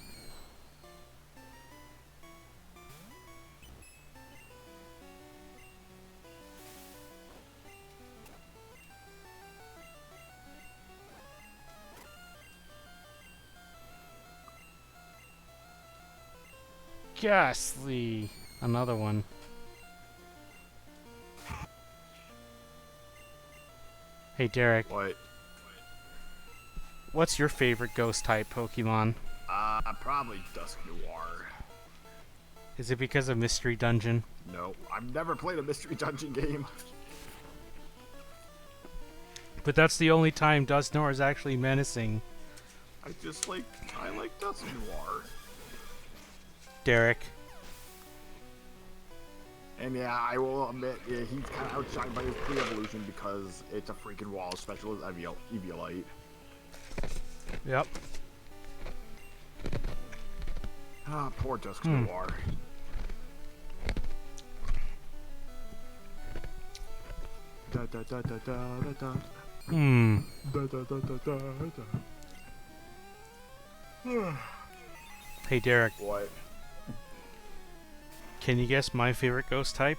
[SPEAKER 1] Ghastly. Another one. Hey Derek,
[SPEAKER 2] What?
[SPEAKER 1] what's your favorite ghost type Pokemon?
[SPEAKER 2] Probably Dusk Noir.
[SPEAKER 1] Is it because of Mystery Dungeon?
[SPEAKER 2] No, I've never played a Mystery Dungeon game.
[SPEAKER 1] But that's the only time Dusknoir is actually menacing.
[SPEAKER 2] I like Dusk Noir.
[SPEAKER 1] Derek.
[SPEAKER 2] And yeah, I will admit, yeah, he's kind of outshined by his pre-evolution because it's a freaking wall special as Eviolite.
[SPEAKER 1] Yep.
[SPEAKER 2] Ah, poor Dusk Noir. Da da da da da da da. Da da da da da da.
[SPEAKER 1] Hey Derek,
[SPEAKER 2] What?
[SPEAKER 1] can you guess my favorite ghost type?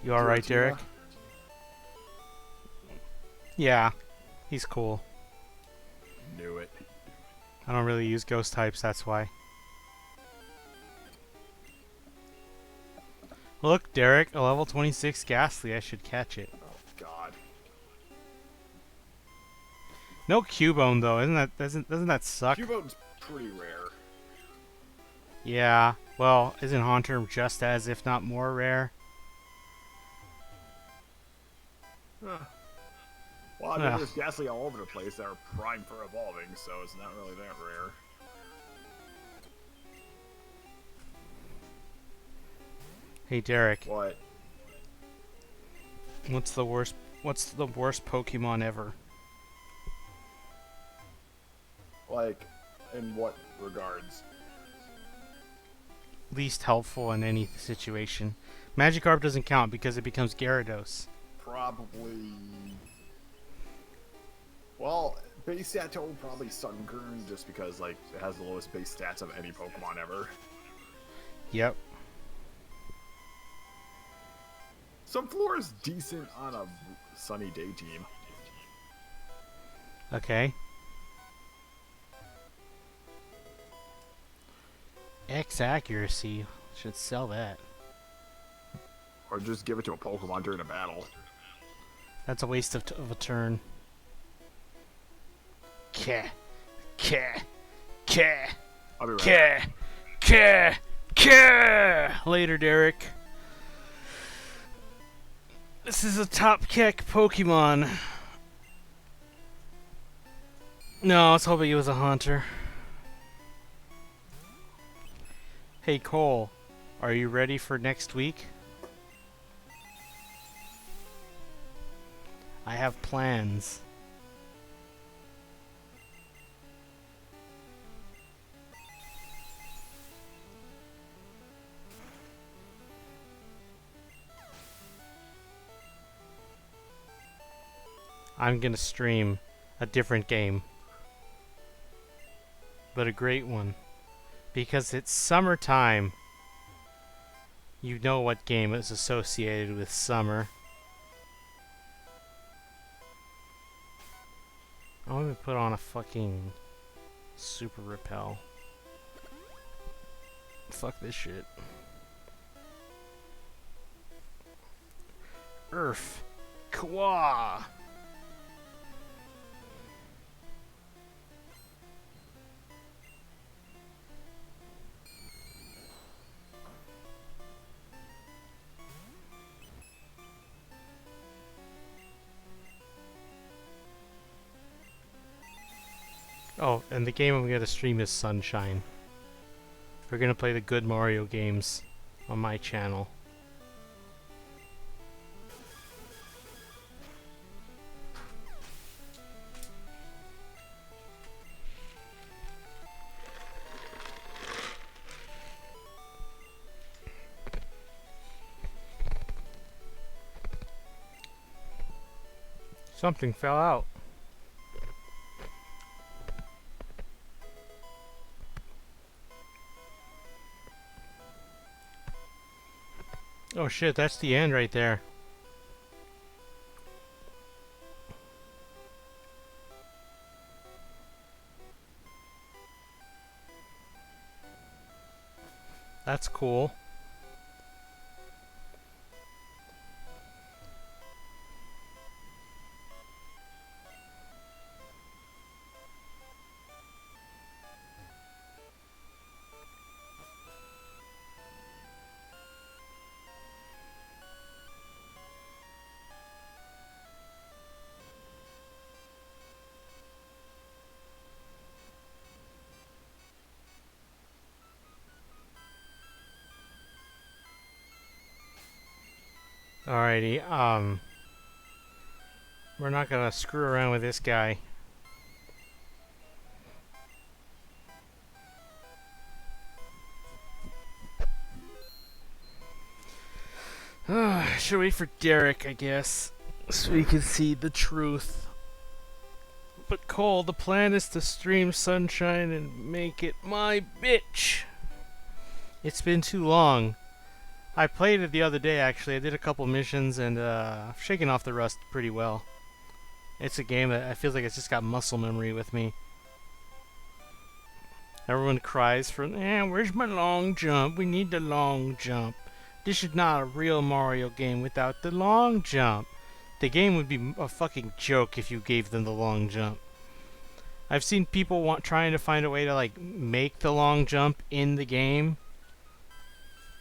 [SPEAKER 1] You alright,
[SPEAKER 2] Giratina?
[SPEAKER 1] Derek? Yeah, he's cool.
[SPEAKER 2] Knew it.
[SPEAKER 1] I don't really use ghost types, that's why. Look, Derek, a level 26 Ghastly, I should catch it.
[SPEAKER 2] Oh God.
[SPEAKER 1] No Cubone though, doesn't that suck?
[SPEAKER 2] Cubone's pretty rare.
[SPEAKER 1] Yeah, well, isn't Haunter just as, if not more rare?
[SPEAKER 2] Well, I mean,
[SPEAKER 1] Ugh.
[SPEAKER 2] there's Ghastly all over the place that are primed for evolving, so it's not really that rare.
[SPEAKER 1] Hey Derek,
[SPEAKER 2] What?
[SPEAKER 1] what's the worst Pokemon ever?
[SPEAKER 2] Like, in what regards?
[SPEAKER 1] Least helpful in any situation. Magikarp doesn't count because it becomes Gyarados.
[SPEAKER 2] Probably. Well, base stat total probably Sunkern, just because like it has the lowest base stats of any Pokemon ever.
[SPEAKER 1] Yep.
[SPEAKER 2] Sunflora is decent on a sunny day team.
[SPEAKER 1] Okay. X accuracy. Should sell that.
[SPEAKER 2] Or just give it to a Pokemon during a battle.
[SPEAKER 1] That's a waste of a turn. Keh. Keh. Keh.
[SPEAKER 2] I'll be right
[SPEAKER 1] Keh.
[SPEAKER 2] back.
[SPEAKER 1] Keh. Keh. Later, Derek. This is a top kick Pokemon. No, I was hoping it was a Haunter. Hey Cole, are you ready for next week? I have plans. I'm gonna stream a different game, but a great one, because it's summertime. You know what game is associated with summer. I'm gonna put on a fucking super repel. Fuck this shit. Earth. Kwa. Oh, and the game I'm gonna stream is Sunshine. We're gonna play the good Mario games on my channel. Something fell out. Oh shit, that's the end right there. That's cool. Alrighty, we're not gonna screw around with this guy. Should wait for Derek, I guess, so we can see the truth. But Cole, the plan is to stream Sunshine and make it my bitch. It's been too long. I played it the other day, actually. I did a couple missions and I've shaken off the rust pretty well. It's a game that I feel like it's just got muscle memory with me. Everyone cries for, where's my long jump? We need the long jump. This is not a real Mario game without the long jump. The game would be a fucking joke if you gave them the long jump. I've seen people trying to find a way to like make the long jump in the game.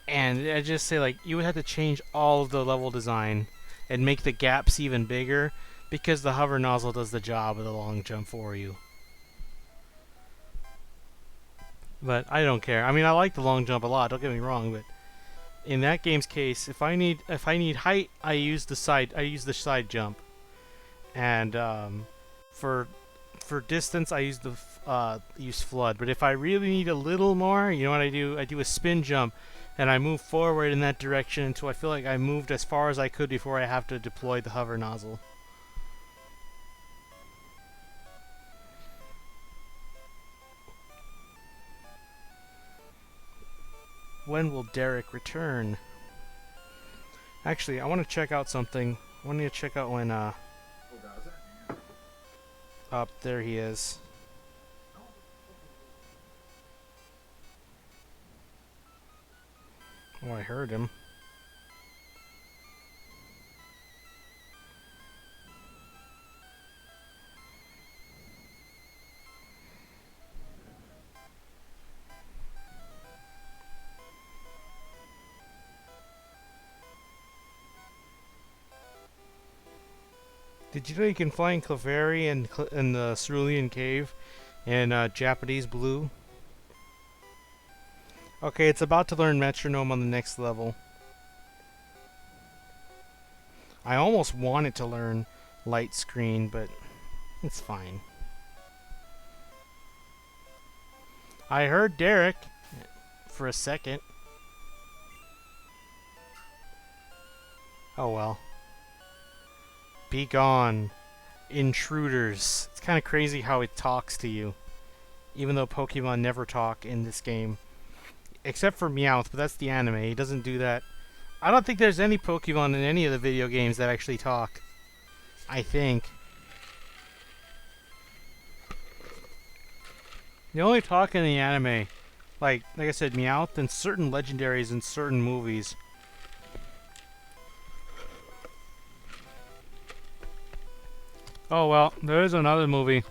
[SPEAKER 1] And I just say, like, you would have to change all of the level design and make the gaps even bigger because the hover nozzle does the job of the long jump for you. But I don't care. I mean, I like the long jump a lot, don't get me wrong, but in that game's case, if I need height, I use the side jump. And for distance, I use flood. But if I really need a little more, you know what I do? I do a spin jump. And I move forward in that direction until I feel like I moved as far as I could before I have to deploy the hover nozzle. When will Derek return? Actually, I want to check out something. I want to check out when, up there he is. Oh, I heard him. Did you know you can find Clefairy in the Cerulean Cave in Japanese Blue? Okay, it's about to learn Metronome on the next level. I almost want it to learn Light Screen, but it's fine. I heard Derek for a second. Oh well. Be gone, intruders. It's kind of crazy how it talks to you, even though Pokemon never talk in this game. Except for Meowth, but that's the anime. He doesn't do that. I don't think there's any Pokemon in any of the video games that actually talk. I think. They only talk in the anime. Like I said, Meowth and certain legendaries in certain movies. Oh well, there is another movie.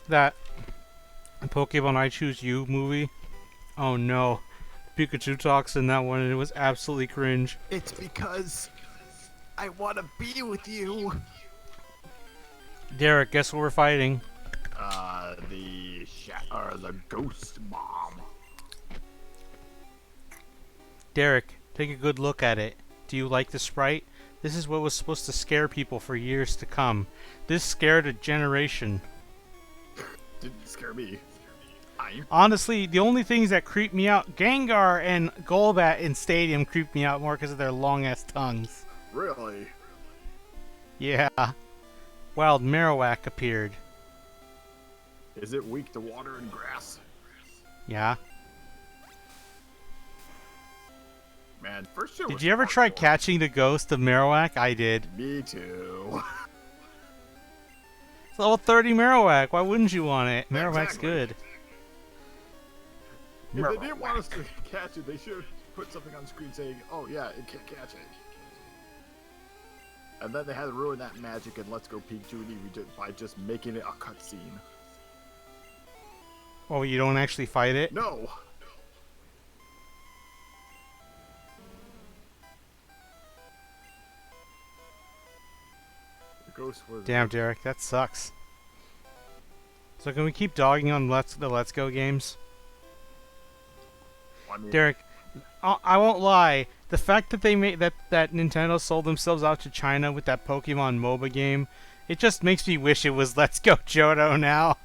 [SPEAKER 1] That Pokemon I Choose You movie. Oh no. Pikachu talks in that one and it was absolutely cringe.
[SPEAKER 3] It's because I want to be with you.
[SPEAKER 1] Derek, guess what we're fighting?
[SPEAKER 2] the ghost bomb.
[SPEAKER 1] Derek, take a good look at it. Do you like the sprite? This is what was supposed to scare people for years to come. This scared a generation.
[SPEAKER 2] Didn't scare me.
[SPEAKER 1] Honestly, the only things that creep me out, Gengar and Golbat in Stadium creep me out more because of their long-ass tongues.
[SPEAKER 2] Really?
[SPEAKER 1] Yeah. Wild Marowak appeared.
[SPEAKER 2] Is it weak to water and grass?
[SPEAKER 1] Yeah.
[SPEAKER 2] Man, first year
[SPEAKER 1] Did
[SPEAKER 2] was
[SPEAKER 1] you ever try
[SPEAKER 2] hardcore.
[SPEAKER 1] catching the ghost of Marowak? I did.
[SPEAKER 2] Me too.
[SPEAKER 1] It's level 30 Marowak. Why wouldn't you want it? Marowak's
[SPEAKER 2] Exactly.
[SPEAKER 1] good.
[SPEAKER 2] If they didn't want us to catch it, they should have put something on screen saying, "Oh yeah, it can't catch it." And then they had to ruin that magic in Let's Go Peak Judy by just making it a cutscene.
[SPEAKER 1] Oh, you don't actually fight it?
[SPEAKER 2] No. The ghost was.
[SPEAKER 1] Damn, Derek, that sucks. So can we keep dogging on the Let's Go games?
[SPEAKER 2] I mean,
[SPEAKER 1] Derek, I won't lie. The fact that they made that Nintendo sold themselves out to China with that Pokemon MOBA game, it just makes me wish it was Let's Go Johto now.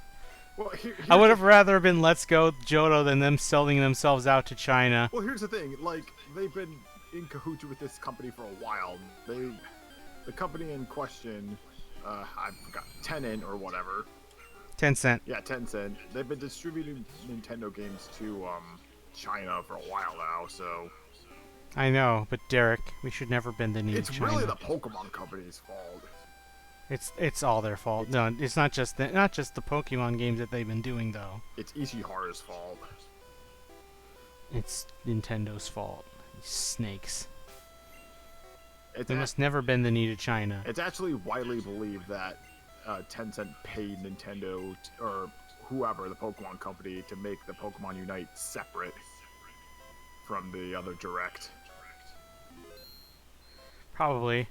[SPEAKER 2] well,
[SPEAKER 1] I would have rather been Let's Go Johto than them selling themselves out to China.
[SPEAKER 2] Well, here's the thing. Like, they've been in cahoots with this company for a while. The company in question, I forgot, Tenon or whatever.
[SPEAKER 1] Tencent.
[SPEAKER 2] Yeah, Tencent. They've been distributing Nintendo games to China for a while now, so
[SPEAKER 1] I know, but Derek, we should never bend the knee to
[SPEAKER 2] it's
[SPEAKER 1] China.
[SPEAKER 2] really the Pokemon company's fault.
[SPEAKER 1] It's all their fault. No, it's not just the Pokemon games that they've been doing though.
[SPEAKER 2] It's Ishiharu's fault.
[SPEAKER 1] It's Nintendo's fault. These snakes.
[SPEAKER 2] It's,
[SPEAKER 1] They must never bend the knee to China.
[SPEAKER 2] it's actually widely believed that Tencent paid Nintendo or whoever, the Pokemon company, to make the Pokemon Unite separate from the other Direct.
[SPEAKER 1] Probably.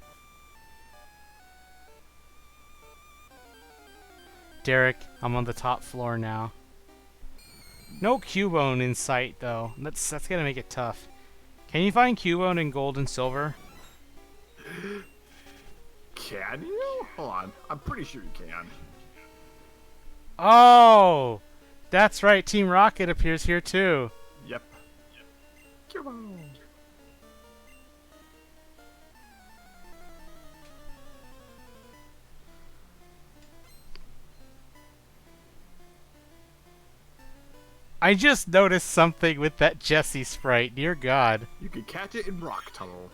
[SPEAKER 1] Derek, I'm on the top floor now. No Cubone in sight though. That's gonna make it tough. Can you find Cubone in gold and silver?
[SPEAKER 2] Can you? Hold on. I'm pretty sure you can.
[SPEAKER 1] Oh, that's right. Team Rocket appears here too.
[SPEAKER 2] Yep. Cubone.
[SPEAKER 1] I just noticed something with that Jessie sprite. Dear God.
[SPEAKER 2] You can catch it in Rock Tunnel.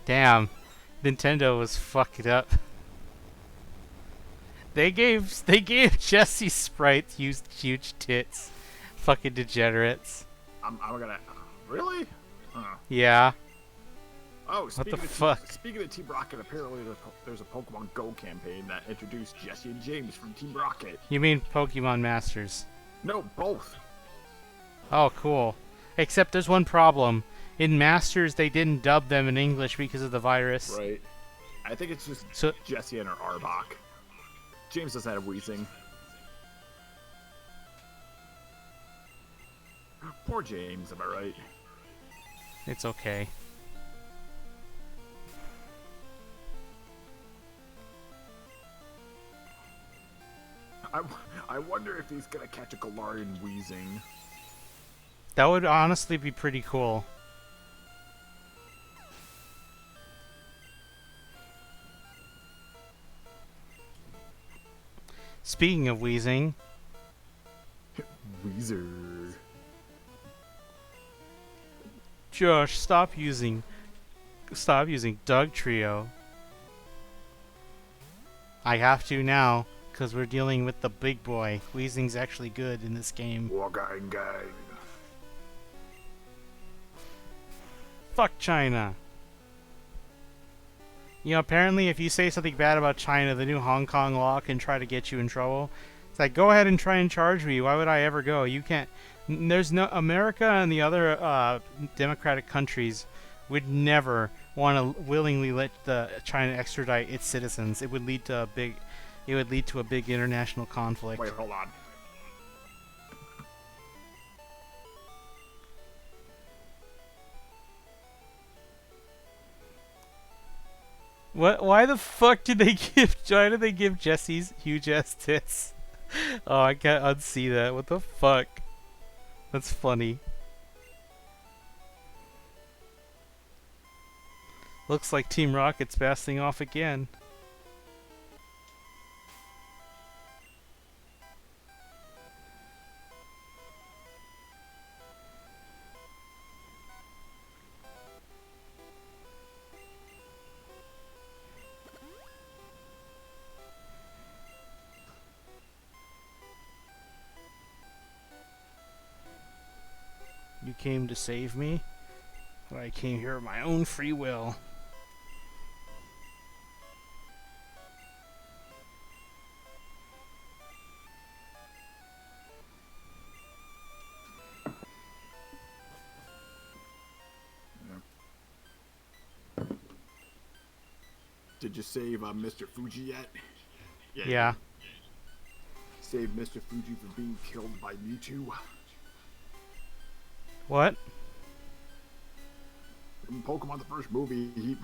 [SPEAKER 1] Damn. Nintendo was fucked up. They gave Jessie sprites huge tits. Fucking degenerates.
[SPEAKER 2] I'm gonna. Really?
[SPEAKER 1] Yeah.
[SPEAKER 2] Oh,
[SPEAKER 1] the fuck?
[SPEAKER 2] Speaking of Team Rocket, apparently there's a Pokemon Go campaign that introduced Jesse and James from Team Rocket.
[SPEAKER 1] You mean Pokemon Masters?
[SPEAKER 2] No, both.
[SPEAKER 1] Oh, cool. Except there's one problem. In Masters, they didn't dub them in English because of the virus.
[SPEAKER 2] Right. I think it's just
[SPEAKER 1] So
[SPEAKER 2] Jesse and her Arbok. James doesn't have wheezing. Poor James, am I right?
[SPEAKER 1] it's okay.
[SPEAKER 2] I wonder if he's gonna catch a Galarian wheezing.
[SPEAKER 1] That would honestly be pretty cool. Speaking of wheezing,
[SPEAKER 2] Weezer.
[SPEAKER 1] Josh, stop using Doug Trio. I have to now, because we're dealing with the big boy. Wheezing's actually good in this game.
[SPEAKER 2] Gang.
[SPEAKER 1] Fuck China. You know, apparently if you say something bad about China, the new Hong Kong law can try to get you in trouble. It's like, go ahead and try and charge me. Why would I ever go? You can't. There's no. America and the other democratic countries would never want to willingly let the China extradite its citizens. It would lead to it would lead to a big international conflict.
[SPEAKER 2] Wait, hold on.
[SPEAKER 1] What? Why the fuck did they give? Why did they give Jesse's huge ass tits? Oh, I can't unsee that. What the fuck? That's funny. Looks like Team Rocket's blasting off again. You came to save me, but I came here of my own free will.
[SPEAKER 3] Did you save Mr. Fuji yet?
[SPEAKER 1] Yeah.
[SPEAKER 3] Save Mr. Fuji from being killed by Mewtwo.
[SPEAKER 1] What?
[SPEAKER 3] In Pokemon, the first movie,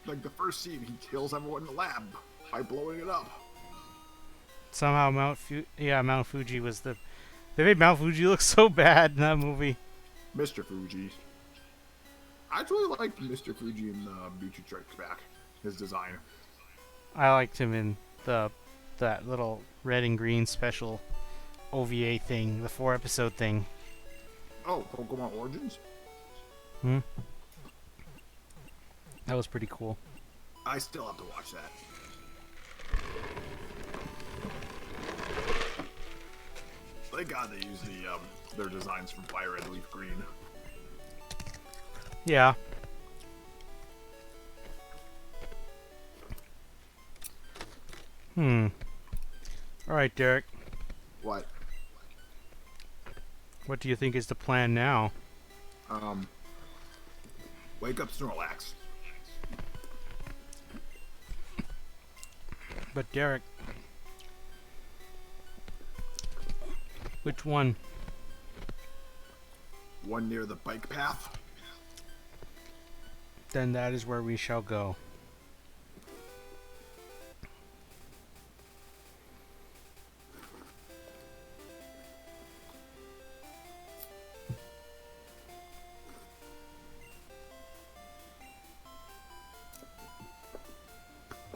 [SPEAKER 3] like the first scene, he kills everyone in the lab by blowing it up.
[SPEAKER 1] Somehow Mount Fuji was the... They made Mount Fuji look so bad in that movie.
[SPEAKER 3] Mr. Fuji. I actually liked Mr. Fuji in Mewtwo Strikes Back. His design.
[SPEAKER 1] I liked him in that little red and green special OVA thing, the 4-episode thing.
[SPEAKER 3] Oh, Pokemon Origins?
[SPEAKER 1] Hmm? That was pretty cool.
[SPEAKER 3] I still have to watch that. Thank God they used their designs from Fire Red Leaf Green.
[SPEAKER 1] Yeah. Alright, Derek.
[SPEAKER 3] What?
[SPEAKER 1] What do you think is the plan now?
[SPEAKER 3] Wake up Snorlax.
[SPEAKER 1] But Derek... Which one?
[SPEAKER 3] One near the bike path.
[SPEAKER 1] Then that is where we shall go.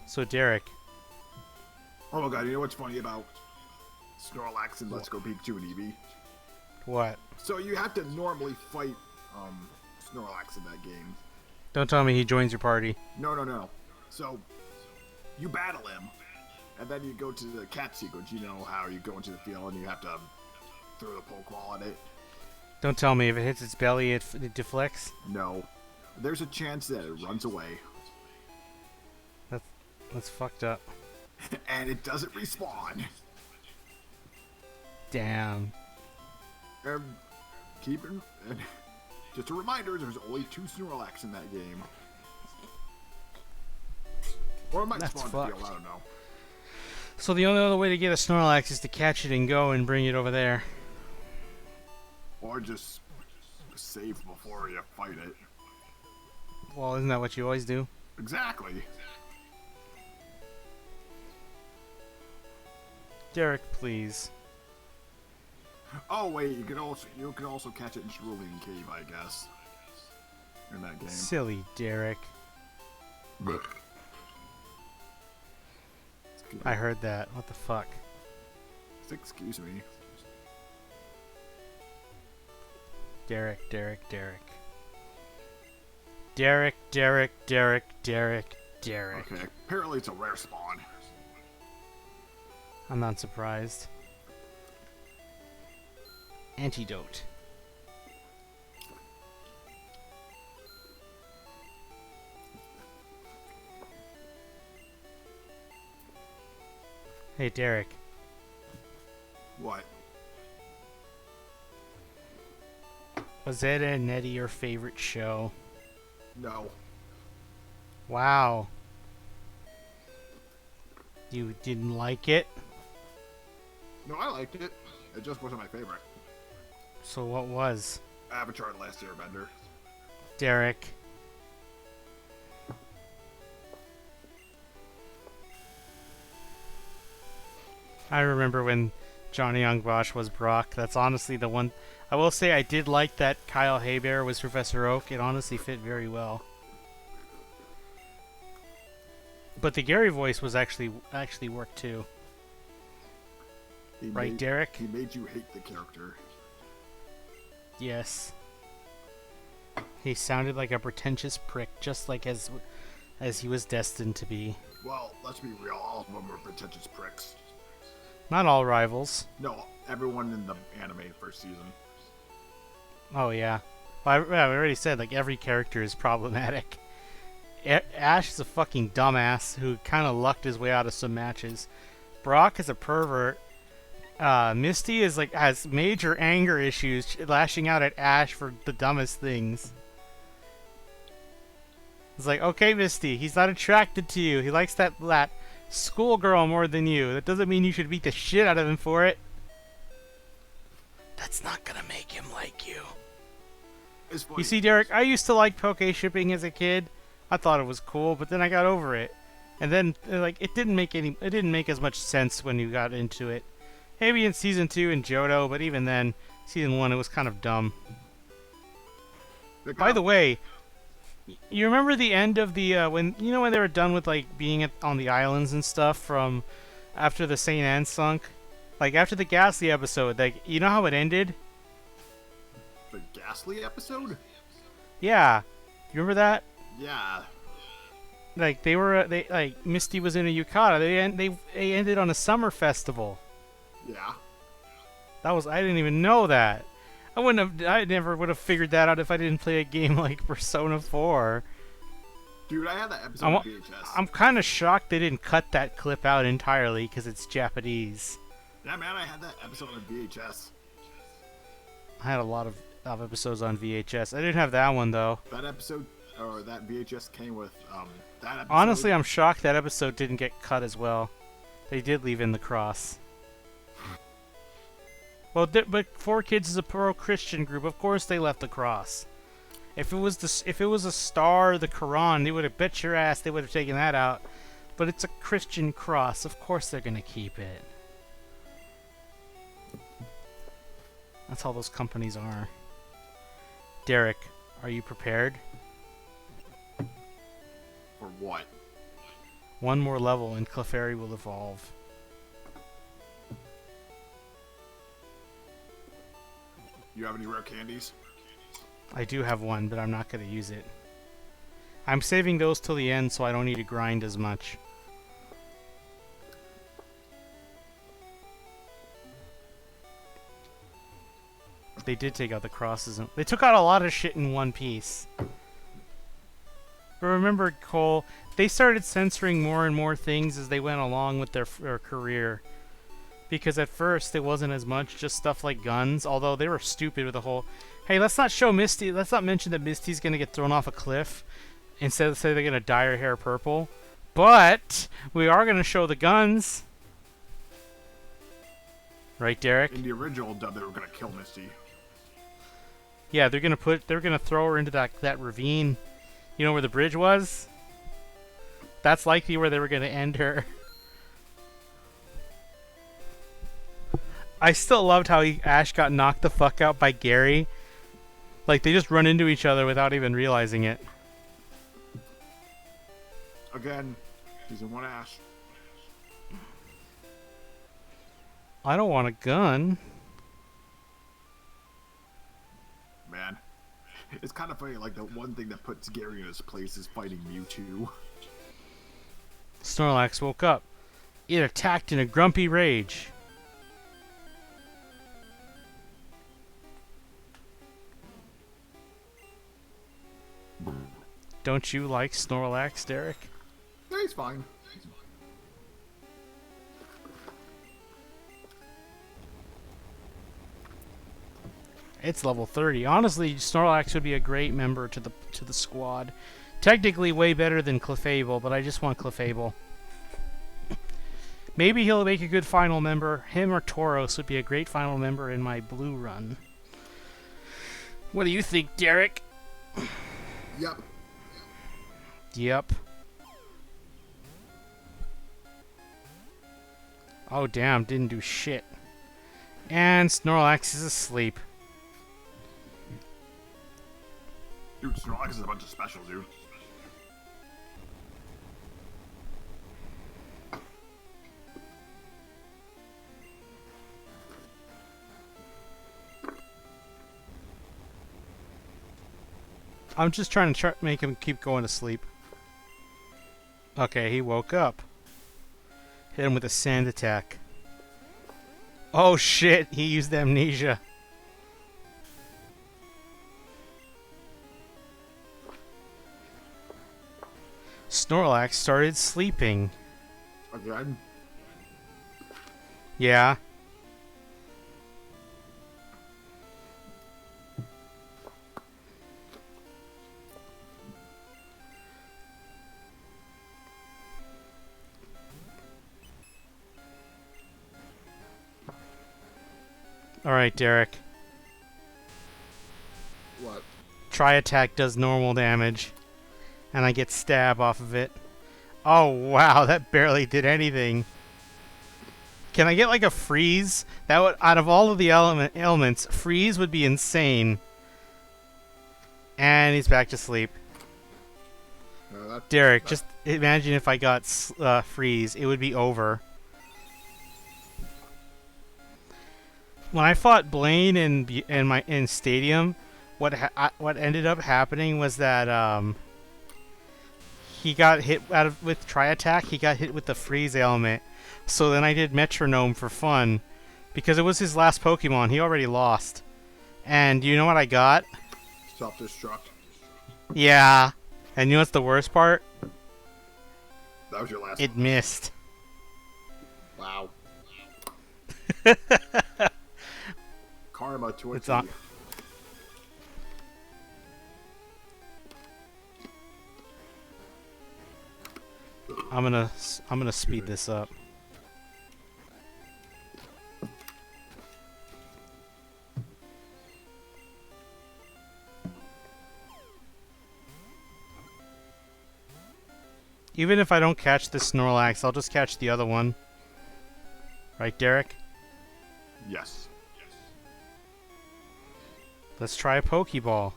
[SPEAKER 1] So Derek,
[SPEAKER 3] Oh my God! You know what's funny about Snorlax and Let's Go Pikachu and Eevee?
[SPEAKER 1] what?
[SPEAKER 3] So you have to normally fight Snorlax in that game.
[SPEAKER 1] Don't tell me he joins your party.
[SPEAKER 3] No. So you battle him, and then you go to the cat sequence. You know how you go into the field and you have to throw the Pokeball at it.
[SPEAKER 1] Don't tell me if it hits its belly, it deflects.
[SPEAKER 3] No, there's a chance that it runs away,
[SPEAKER 1] That's fucked up.
[SPEAKER 3] and it doesn't respawn.
[SPEAKER 1] Damn.
[SPEAKER 3] And just a reminder, there's only 2 Snorlax in that game. Or it might
[SPEAKER 1] That's
[SPEAKER 3] spawn
[SPEAKER 1] fucked.
[SPEAKER 3] in the field, I don't know.
[SPEAKER 1] So the only other way to get a Snorlax is to catch it and go and bring it over there.
[SPEAKER 3] Or just save before you fight it.
[SPEAKER 1] Well, isn't that what you always do?
[SPEAKER 3] Exactly.
[SPEAKER 1] Derek, please.
[SPEAKER 3] Oh wait, you can also catch it in Cerulean Cave, I guess. In that game.
[SPEAKER 1] Silly Derek. I heard that. What the fuck?
[SPEAKER 3] Excuse me.
[SPEAKER 1] Derek. Derek.
[SPEAKER 3] Okay, apparently it's a rare spawn.
[SPEAKER 1] I'm not surprised. Antidote. Hey, Derek.
[SPEAKER 3] What?
[SPEAKER 1] Was Ed and Eddie your favorite show?
[SPEAKER 3] No.
[SPEAKER 1] Wow. You didn't like it?
[SPEAKER 3] No, I liked it. It just wasn't my favorite.
[SPEAKER 1] So what was?
[SPEAKER 3] Avatar: The Last Airbender.
[SPEAKER 1] Derek. I remember when Johnny Young Bosch was Brock. That's honestly the one. I will say I did like that Kyle Haybear was Professor Oak. It honestly fit very well. But the Gary voice was actually worked too. Right, Derek?
[SPEAKER 3] He made you hate the character.
[SPEAKER 1] Yes. He sounded like a pretentious prick, just like as he was destined to be.
[SPEAKER 3] Well, let's be real. All of them were pretentious pricks.
[SPEAKER 1] Not all rivals.
[SPEAKER 3] No, everyone in the anime first season.
[SPEAKER 1] Oh yeah. Well, we already said like every character is problematic. Ash is a fucking dumbass who kind of lucked his way out of some matches. Brock is a pervert. Misty is like has major anger issues, lashing out at Ash for the dumbest things. It's like, okay, Misty, he's not attracted to you. He likes that schoolgirl more than you. That doesn't mean you should beat the shit out of him for it. That's not gonna make him like you. You see, Derek, I used to like poke shipping as a kid. I thought it was cool, but then I got over it. And then like it didn't make as much sense when you got into it. Maybe in season 2 in Johto, but even then, season 1 it was kind of dumb. By the way, you remember the end of the when they were done with like being on the islands and stuff from after the Saint Anne sunk, like after the Ghastly episode, like you know how it ended?
[SPEAKER 3] The Ghastly episode?
[SPEAKER 1] Yeah, you remember that?
[SPEAKER 3] Yeah.
[SPEAKER 1] Like they like Misty was in a yukata. They ended on a summer festival.
[SPEAKER 3] Yeah.
[SPEAKER 1] I didn't even know that. I never would have figured that out if I didn't play a game like Persona 4.
[SPEAKER 3] Dude, I had that episode on VHS.
[SPEAKER 1] I'm kind of shocked they didn't cut that clip out entirely because it's Japanese.
[SPEAKER 3] Yeah, man, I had that episode on VHS.
[SPEAKER 1] I had a lot of episodes on VHS. I didn't have that one though.
[SPEAKER 3] That episode, or that VHS came with that episode.
[SPEAKER 1] Honestly, I'm shocked that episode didn't get cut as well. They did leave in the cross. Well, but 4Kids is a pro-Christian group. Of course, they left the cross. If it was a star, the Quran, they would have bet your ass they would have taken that out. But it's a Christian cross. Of course, they're gonna keep it. That's how those companies are. Derek, are you prepared?
[SPEAKER 3] For what?
[SPEAKER 1] One more level and Clefairy will evolve.
[SPEAKER 3] You have any rare candies?
[SPEAKER 1] I do have one, but I'm not going to use it. I'm saving those till the end so I don't need to grind as much. They did take out the crosses. They took out a lot of shit in one piece. But remember, Cole, they started censoring more and more things as they went along with their career. Because at first it wasn't as much just stuff like guns, although they were stupid with the whole, hey, let's not show Misty, let's not mention that Misty's gonna get thrown off a cliff instead of say they're gonna dye her hair purple. But we are gonna show the guns. Right, Derek?
[SPEAKER 3] In the original dub, they were gonna kill Misty.
[SPEAKER 1] Yeah, they're gonna throw her into that ravine. You know where the bridge was? That's likely where they were gonna end her. I still loved how Ash got knocked the fuck out by Gary. Like, they just run into each other without even realizing it.
[SPEAKER 3] Again, season 1 Ash.
[SPEAKER 1] I don't want a gun.
[SPEAKER 3] Man. It's kind of funny, like, the one thing that puts Gary in his place is fighting Mewtwo.
[SPEAKER 1] Snorlax woke up. It attacked in a grumpy rage. Don't you like Snorlax, Derek?
[SPEAKER 3] Yeah, he's fine.
[SPEAKER 1] It's level 30. Honestly, Snorlax would be a great member to the squad. Technically way better than Clefable, but I just want Clefable. Maybe he'll make a good final member. Him or Tauros would be a great final member in my blue run. What do you think, Derek?
[SPEAKER 3] Yep.
[SPEAKER 1] Yep. Oh, damn. Didn't do shit. And Snorlax is asleep.
[SPEAKER 3] Dude, Snorlax is a bunch of specials, dude.
[SPEAKER 1] I'm just trying to make him keep going to sleep. Okay, he woke up. Hit him with a sand attack. Oh shit, he used amnesia. Snorlax started sleeping.
[SPEAKER 3] Again?
[SPEAKER 1] Yeah. Alright, Derek.
[SPEAKER 3] What?
[SPEAKER 1] Tri-attack does normal damage. And I get stab off of it. Oh, wow, that barely did anything. Can I get, like, a freeze? That would, out of all of the elements, freeze would be insane. And he's back to sleep. Derek, just imagine if I got freeze. It would be over. When I fought Blaine in Stadium, what ended up happening was that he got hit with Tri-Attack. He got hit with the freeze ailment. So then I did Metronome for fun because it was his last Pokemon. He already lost. And you know what I got?
[SPEAKER 3] Self-destruct.
[SPEAKER 1] Yeah. And you know what's the worst part?
[SPEAKER 3] That was your last
[SPEAKER 1] It
[SPEAKER 3] one.
[SPEAKER 1] missed.
[SPEAKER 3] Wow. Karma towards
[SPEAKER 1] It's on.
[SPEAKER 3] you.
[SPEAKER 1] I'm gonna speed this up. Even if I don't catch the Snorlax, I'll just catch the other one. Right, Derek?
[SPEAKER 3] Yes.
[SPEAKER 1] Let's try a Pokeball.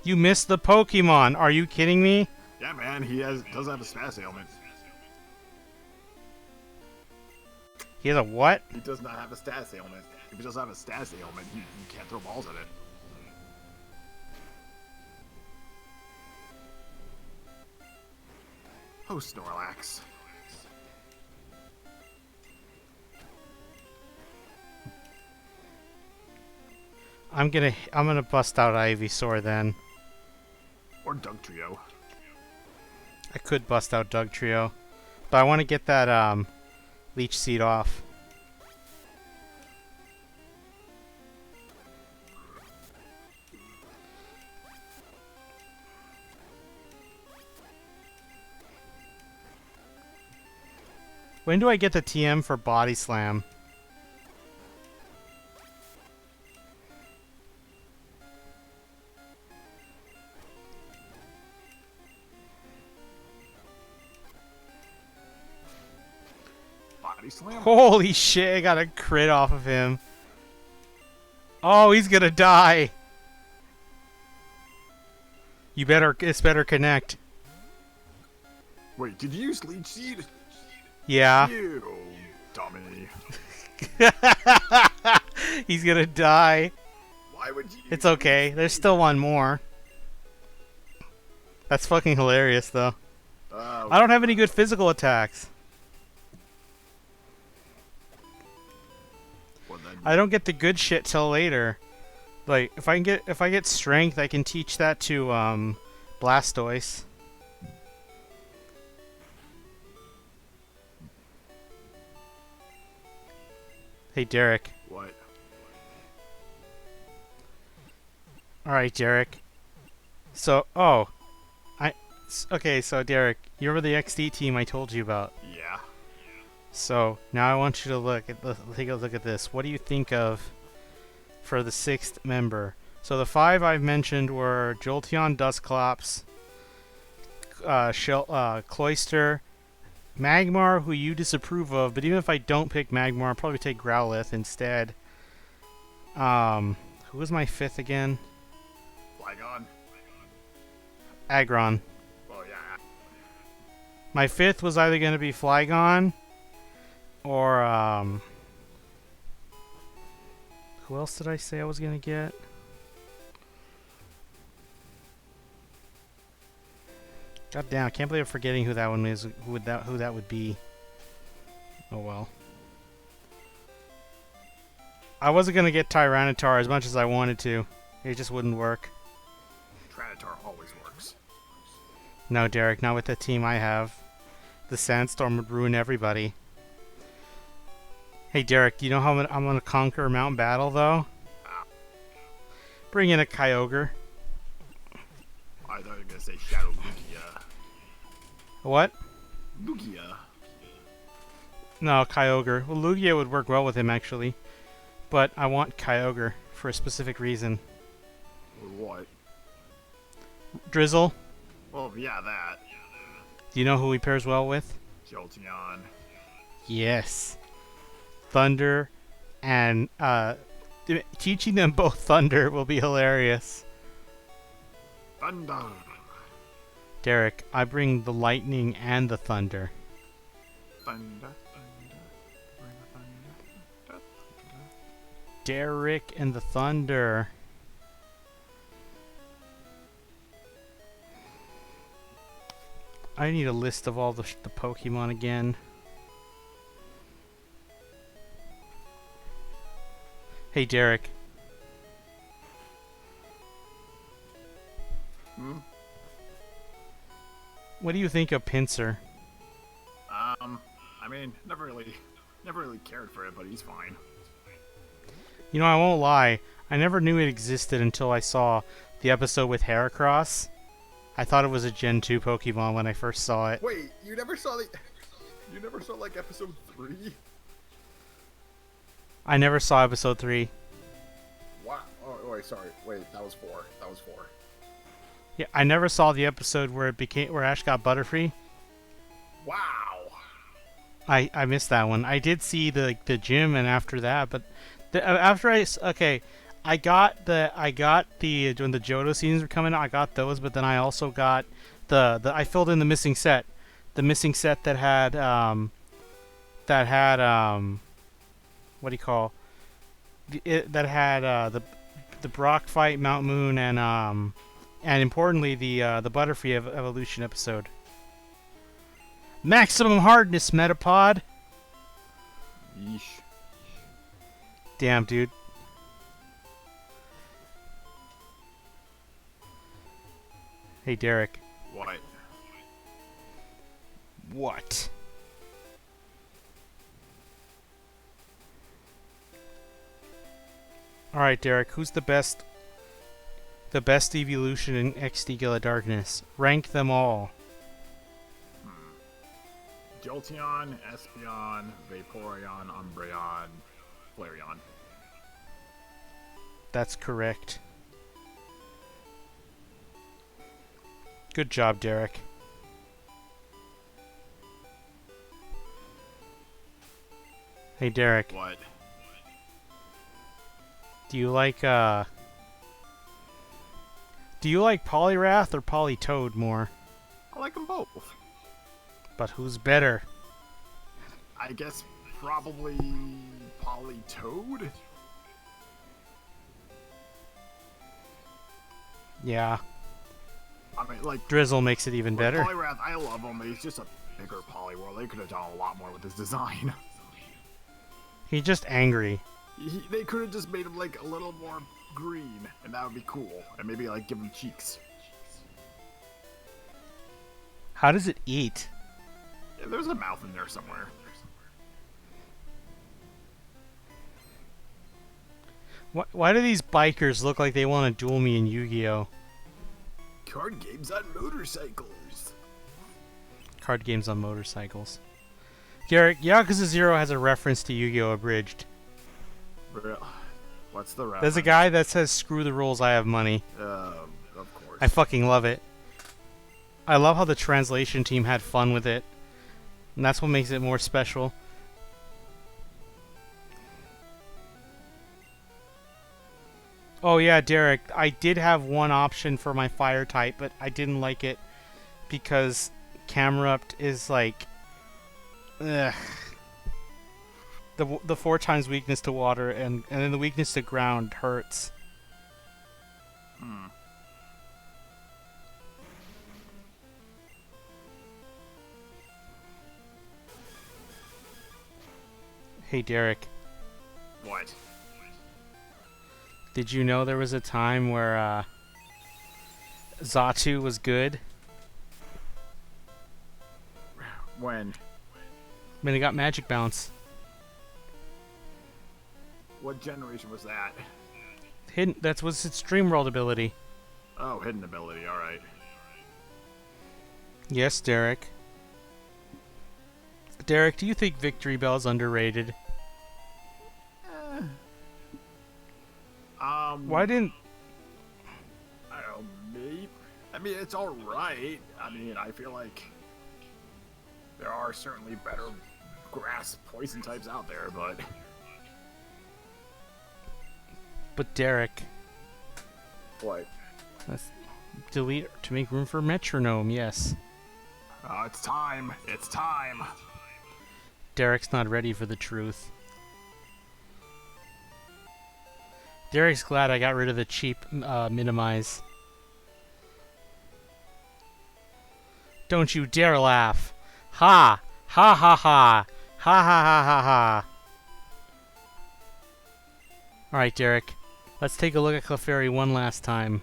[SPEAKER 1] You missed the Pokemon! Are you kidding me?
[SPEAKER 3] Yeah, man, he doesn't have a spaz ailment.
[SPEAKER 1] He has a what?
[SPEAKER 3] He does not have a stas ailment. If he doesn't have a stas ailment, you can't throw balls at it. Oh, Snorlax.
[SPEAKER 1] I'm gonna bust out Ivysaur then.
[SPEAKER 3] Or Dugtrio.
[SPEAKER 1] I could bust out Dugtrio, but I want to get that Leech Seed off. When do I get the TM for Body Slam?
[SPEAKER 3] Body slam?
[SPEAKER 1] Holy shit, I got a crit off of him. Oh, he's gonna die. It's better connect.
[SPEAKER 3] Wait, did you use Leech Seed?
[SPEAKER 1] Yeah.
[SPEAKER 3] You dummy.
[SPEAKER 1] He's gonna die.
[SPEAKER 3] Why would you?
[SPEAKER 1] It's okay. There's still one more. That's fucking hilarious, though. I don't have any good physical attacks.
[SPEAKER 3] Well, then,
[SPEAKER 1] I don't get the good shit till later. Like if I get strength, I can teach that to Blastoise. Hey Derek.
[SPEAKER 3] what?
[SPEAKER 1] All right, Derek. So, Okay, so Derek, you remember the XD team I told you about?
[SPEAKER 3] Yeah.
[SPEAKER 1] So now I want you to take a look at this. What do you think of for the sixth member? So the five I've mentioned were Jolteon, Dusclops, Cloyster, Magmar, who you disapprove of, but even if I don't pick Magmar, I'll probably take Growlithe instead. Who was my fifth again?
[SPEAKER 3] Flygon.
[SPEAKER 1] Aggron.
[SPEAKER 3] Oh yeah.
[SPEAKER 1] My fifth was either going to be Flygon or, who else did I say I was going to get? God damn, I can't believe I'm forgetting who that one is, who that would be. Oh well. I wasn't going to get Tyranitar as much as I wanted to. It just wouldn't work.
[SPEAKER 3] Tyranitar always works.
[SPEAKER 1] No, Derek, not with the team I have. The Sandstorm would ruin everybody. Hey, Derek, do you know how I'm going to conquer Mount Battle, though? Bring in a Kyogre.
[SPEAKER 3] I thought you were gonna say Shadow Lugia.
[SPEAKER 1] What?
[SPEAKER 3] Lugia.
[SPEAKER 1] No, Kyogre. Well, Lugia would work well with him, actually. But I want Kyogre for a specific reason.
[SPEAKER 3] What?
[SPEAKER 1] Drizzle.
[SPEAKER 3] Well, yeah, that.
[SPEAKER 1] Do you know who he pairs well with?
[SPEAKER 3] Jolteon.
[SPEAKER 1] Yes. Thunder and teaching them both Thunder will be hilarious.
[SPEAKER 3] Thunder.
[SPEAKER 1] Derek, I bring the lightning and the thunder.
[SPEAKER 3] Thunder.
[SPEAKER 1] Derek and the thunder. I need a list of all the Pokemon again. Hey, Derek.
[SPEAKER 3] Hmm?
[SPEAKER 1] What do you think of Pinsir?
[SPEAKER 3] I mean, never really cared for it, but he's fine.
[SPEAKER 1] You know, I won't lie. I never knew it existed until I saw the episode with Heracross. I thought it was a Gen 2 Pokemon when I first saw it.
[SPEAKER 3] Wait, you never saw like episode 3?
[SPEAKER 1] I never saw episode 3.
[SPEAKER 3] Wow. Oh, wait, sorry. Wait, that was 4. That was 4.
[SPEAKER 1] Yeah, I never saw the episode where Ash got Butterfree.
[SPEAKER 3] Wow.
[SPEAKER 1] I missed that one. I did see the gym and after that, but I got the when the Johto seasons were coming out, I got those, but then I also got I filled in the missing set. The missing set that had what do you call that had the Brock fight, Mount Moon, and importantly the Butterfree evolution episode. Maximum hardness, Metapod.
[SPEAKER 3] Yeesh.
[SPEAKER 1] Damn, dude. Hey, Derek.
[SPEAKER 3] What?
[SPEAKER 1] What? Alright, Derek, who's the best evolution in XD Gila Darkness? Rank them all.
[SPEAKER 3] Jolteon, Espeon, Vaporeon, Umbreon, Flareon.
[SPEAKER 1] That's correct. Good job, Derek. Hey, Derek.
[SPEAKER 3] What?
[SPEAKER 1] Do you like Poliwrath or Politoed more?
[SPEAKER 3] I like them both.
[SPEAKER 1] But who's better?
[SPEAKER 3] I guess probably Politoed?
[SPEAKER 1] Yeah.
[SPEAKER 3] I mean, like...
[SPEAKER 1] Drizzle makes it even better.
[SPEAKER 3] Poliwrath, I love him, but he's just a bigger Poliwhirl. They could have done a lot more with his design.
[SPEAKER 1] He's just angry.
[SPEAKER 3] They could have just made him, like, a little more green, and that would be cool. And maybe, like, give him cheeks.
[SPEAKER 1] How does it eat?
[SPEAKER 3] Yeah, there's a mouth in there somewhere.
[SPEAKER 1] Why do these bikers look like they want to duel me in Yu-Gi-Oh?
[SPEAKER 3] Card games on motorcycles.
[SPEAKER 1] Card games on motorcycles. Garrick, Yakuza 0 has a reference to Yu-Gi-Oh! Abridged.
[SPEAKER 3] What's the reference?
[SPEAKER 1] There's a guy that says, "Screw the rules, I have money."
[SPEAKER 3] Of course.
[SPEAKER 1] I fucking love it. I love how the translation team had fun with it. And that's what makes it more special. Oh yeah, Derek, I did have one option for my fire type, but I didn't like it because Camerupt is like... Ugh. The 4 times weakness to water and then the weakness to ground hurts. Hey Derek,
[SPEAKER 3] What?
[SPEAKER 1] did you know there was a time where Zatu was good?
[SPEAKER 3] When?
[SPEAKER 1] When he got magic bounce.
[SPEAKER 3] What generation was that?
[SPEAKER 1] Hidden, that was its dream world ability.
[SPEAKER 3] Oh, hidden ability, alright.
[SPEAKER 1] Yes, Derek. Derek, do you think Victory Bell's underrated? Why didn't...
[SPEAKER 3] I don't know, maybe. I mean, it's alright. I mean, I feel like there are certainly better grass poison types out there, but...
[SPEAKER 1] But Derek...
[SPEAKER 3] What?
[SPEAKER 1] Let's delete to make room for Metronome, yes.
[SPEAKER 3] It's time. It's time.
[SPEAKER 1] Derek's not ready for the truth. Derek's glad I got rid of the cheap minimize. Don't you dare laugh. Ha! Ha ha ha! Ha ha ha ha ha! Alright, Derek. Let's take a look at Clefairy one last time.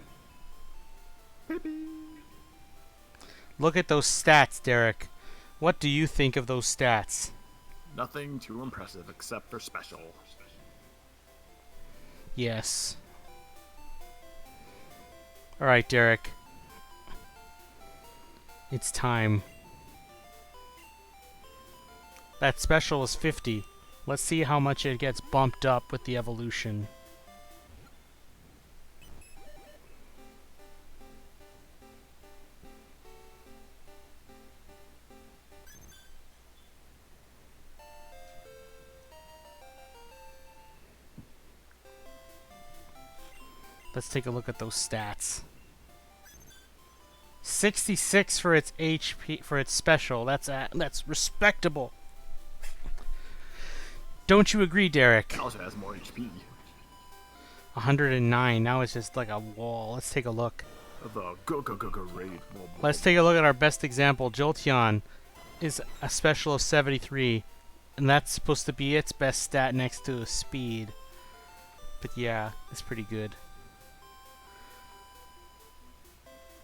[SPEAKER 1] Look at those stats, Derek. What do you think of those stats?
[SPEAKER 3] Nothing too impressive except for special.
[SPEAKER 1] Yes. Alright, Derek. It's time. That special is 50. Let's see how much it gets bumped up with the evolution. Let's take a look at those stats. 66 for its HP, for its special. That's respectable. Don't you agree, Derek?
[SPEAKER 3] It also has more HP.
[SPEAKER 1] 109. Now it's just like a wall. Let's take a look.
[SPEAKER 3] The go raid.
[SPEAKER 1] Let's take a look at our best example. Jolteon is a special of 73, and that's supposed to be its best stat next to speed. But yeah, it's pretty good.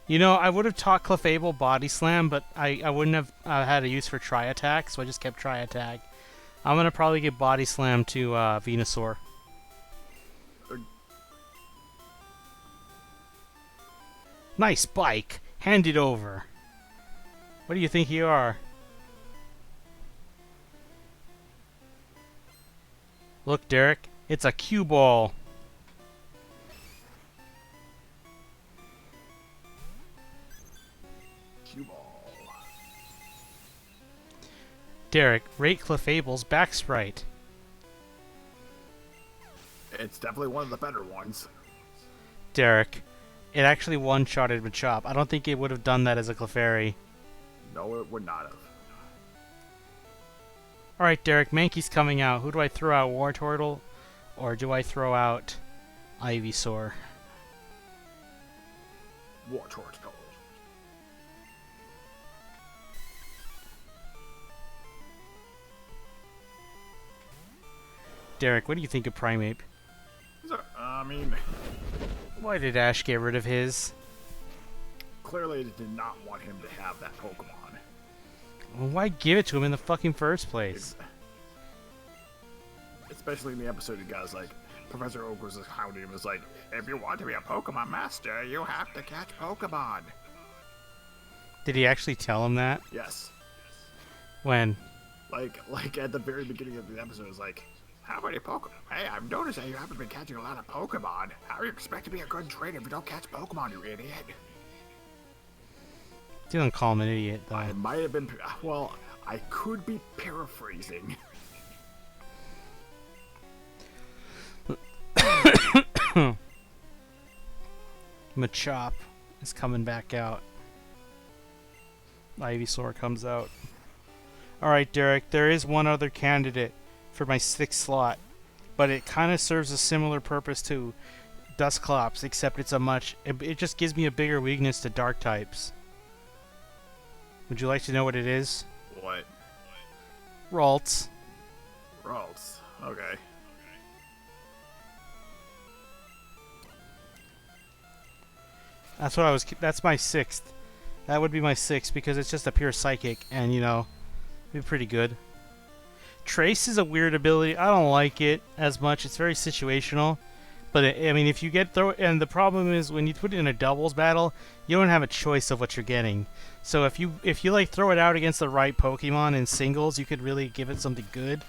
[SPEAKER 1] You know, I would have taught Clefable Body Slam, but I wouldn't have had a use for Tri Attack, so I just kept Tri Attack. I'm going to probably give Body Slam to Venusaur. Nice bike! Hand it over. What do you think you are? Look, Derek, it's a cue ball. Derek, rate Clefable's back sprite.
[SPEAKER 3] It's definitely one of the better ones.
[SPEAKER 1] Derek, it actually one-shotted Machop. I don't think it would have done that as a Clefairy.
[SPEAKER 3] No, it would not have.
[SPEAKER 1] Alright, Derek, Mankey's coming out. Who do I throw out, Wartortle? Or do I throw out Ivysaur?
[SPEAKER 3] Wartortle.
[SPEAKER 1] Derek, what do you think of Primeape?
[SPEAKER 3] I mean...
[SPEAKER 1] Why did Ash get rid of his?
[SPEAKER 3] Clearly they did not want him to have that Pokemon.
[SPEAKER 1] Well, why give it to him in the fucking first place?
[SPEAKER 3] Especially in the episode, you guys like, Professor Oak was hounding him. It's like, if you want to be a Pokemon master, you have to catch Pokemon.
[SPEAKER 1] Did he actually tell him that?
[SPEAKER 3] Yes.
[SPEAKER 1] When?
[SPEAKER 3] Like at the very beginning of the episode, it's like, how many Pokemon? Hey, I've noticed that you haven't been catching a lot of Pokemon. How do you expect to be a good trainer if you don't catch Pokemon, you idiot?
[SPEAKER 1] Didn't call him an idiot, though.
[SPEAKER 3] I might have been, well, I could be paraphrasing.
[SPEAKER 1] Machop is coming back out. Ivysaur comes out. Alright, Derek, there is one other candidate for my 6th slot, but it kind of serves a similar purpose to Dusclops, except it's it just gives me a bigger weakness to dark types. Would you like to know what it is?
[SPEAKER 3] What?
[SPEAKER 1] Ralts.
[SPEAKER 3] Ralts. Okay.
[SPEAKER 1] That's my 6th. That would be my 6th because it's just a pure psychic, and you know, it'd be pretty good. Trace is a weird ability. I don't like it as much. It's very situational. But I mean, if you and the problem is when you put it in a doubles battle, you don't have a choice of what you're getting. So if you like throw it out against the right Pokemon in singles, you could really give it something good.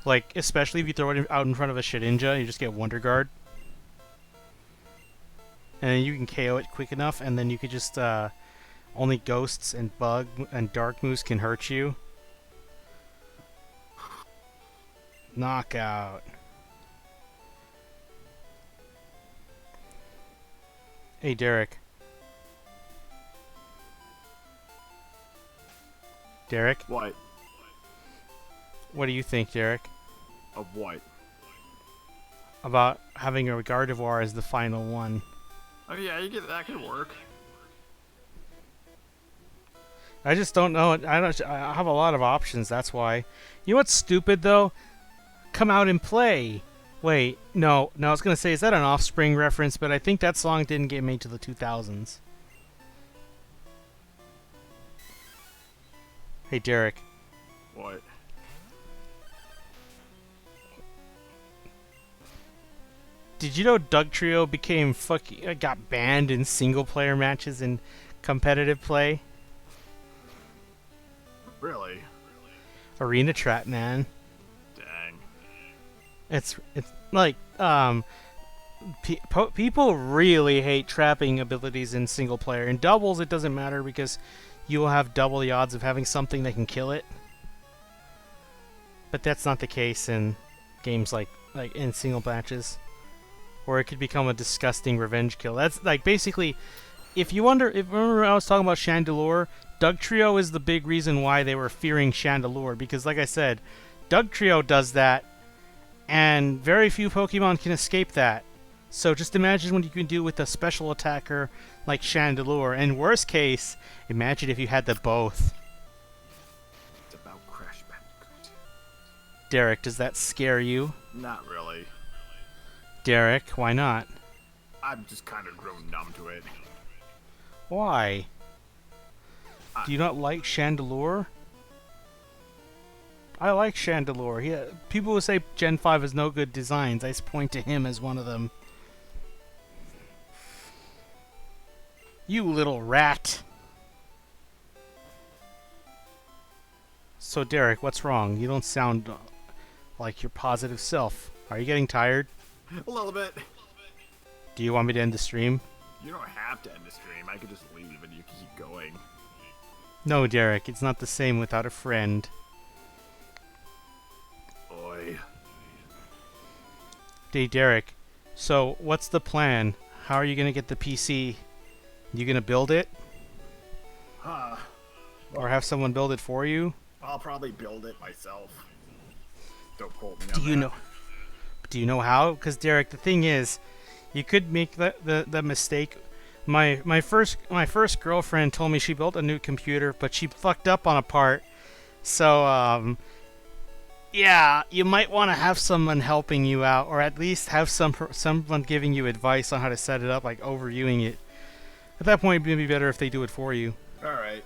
[SPEAKER 1] Like especially if you throw it out in front of a Shedinja, you just get Wonder Guard. And then you can KO it quick enough, and then you could just only ghosts and bug and dark moves can hurt you. Knockout. Hey, Derek. Derek?
[SPEAKER 3] What?
[SPEAKER 1] What do you think, Derek?
[SPEAKER 3] Of what?
[SPEAKER 1] About having a Gardevoir as the final one.
[SPEAKER 3] Oh yeah, that could work.
[SPEAKER 1] I just don't know. I have a lot of options. That's why. You know what's stupid though? Come out and play. Wait, no. I was gonna say, is that an Offspring reference? But I think that song didn't get made to the 2000s. Hey, Derek.
[SPEAKER 3] What?
[SPEAKER 1] Did you know Doug Trio got banned in single player matches in competitive play?
[SPEAKER 3] Really?
[SPEAKER 1] Arena Trap, man.
[SPEAKER 3] Dang.
[SPEAKER 1] It's like people really hate trapping abilities in single player. In doubles, it doesn't matter because you will have double the odds of having something that can kill it. But that's not the case in games like in single matches, where it could become a disgusting revenge kill. That's like basically, remember I was talking about Chandelure, Doug Trio is the big reason why they were fearing Chandelure, because like I said, Doug Trio does that, and very few Pokemon can escape that. So just imagine what you can do with a special attacker like Chandelure, and worst case, imagine if you had the both.
[SPEAKER 3] It's about Crash Bandicoot.
[SPEAKER 1] Derek, does that scare you?
[SPEAKER 3] Not really.
[SPEAKER 1] Derek, why not?
[SPEAKER 3] I've just kind of grown numb to it.
[SPEAKER 1] Why? Do you not like Chandelure? I like Chandelure. People who say Gen 5 has no good designs, I point to him as one of them. You little rat. So Derek, what's wrong? You don't sound like your positive self. Are you getting tired?
[SPEAKER 3] A little bit.
[SPEAKER 1] Do you want me to end the stream?
[SPEAKER 3] You don't have to end the stream. I could just leave and you can keep going.
[SPEAKER 1] No, Derek, it's not the same without a friend.
[SPEAKER 3] Oi.
[SPEAKER 1] Hey, Derek, so what's the plan? How are you going to get the PC? You going to build it? Or have someone build it for you?
[SPEAKER 3] I'll probably build it myself. Don't quote me on
[SPEAKER 1] Do you
[SPEAKER 3] that.
[SPEAKER 1] know? Do you know how? Because Derek, the thing is, you could make the mistake. My first girlfriend told me she built a new computer, but she fucked up on a part. So yeah, you might want to have someone helping you out, or at least have someone giving you advice on how to set it up, like overviewing it. At that point, it'd be better if they do it for you.
[SPEAKER 3] All right.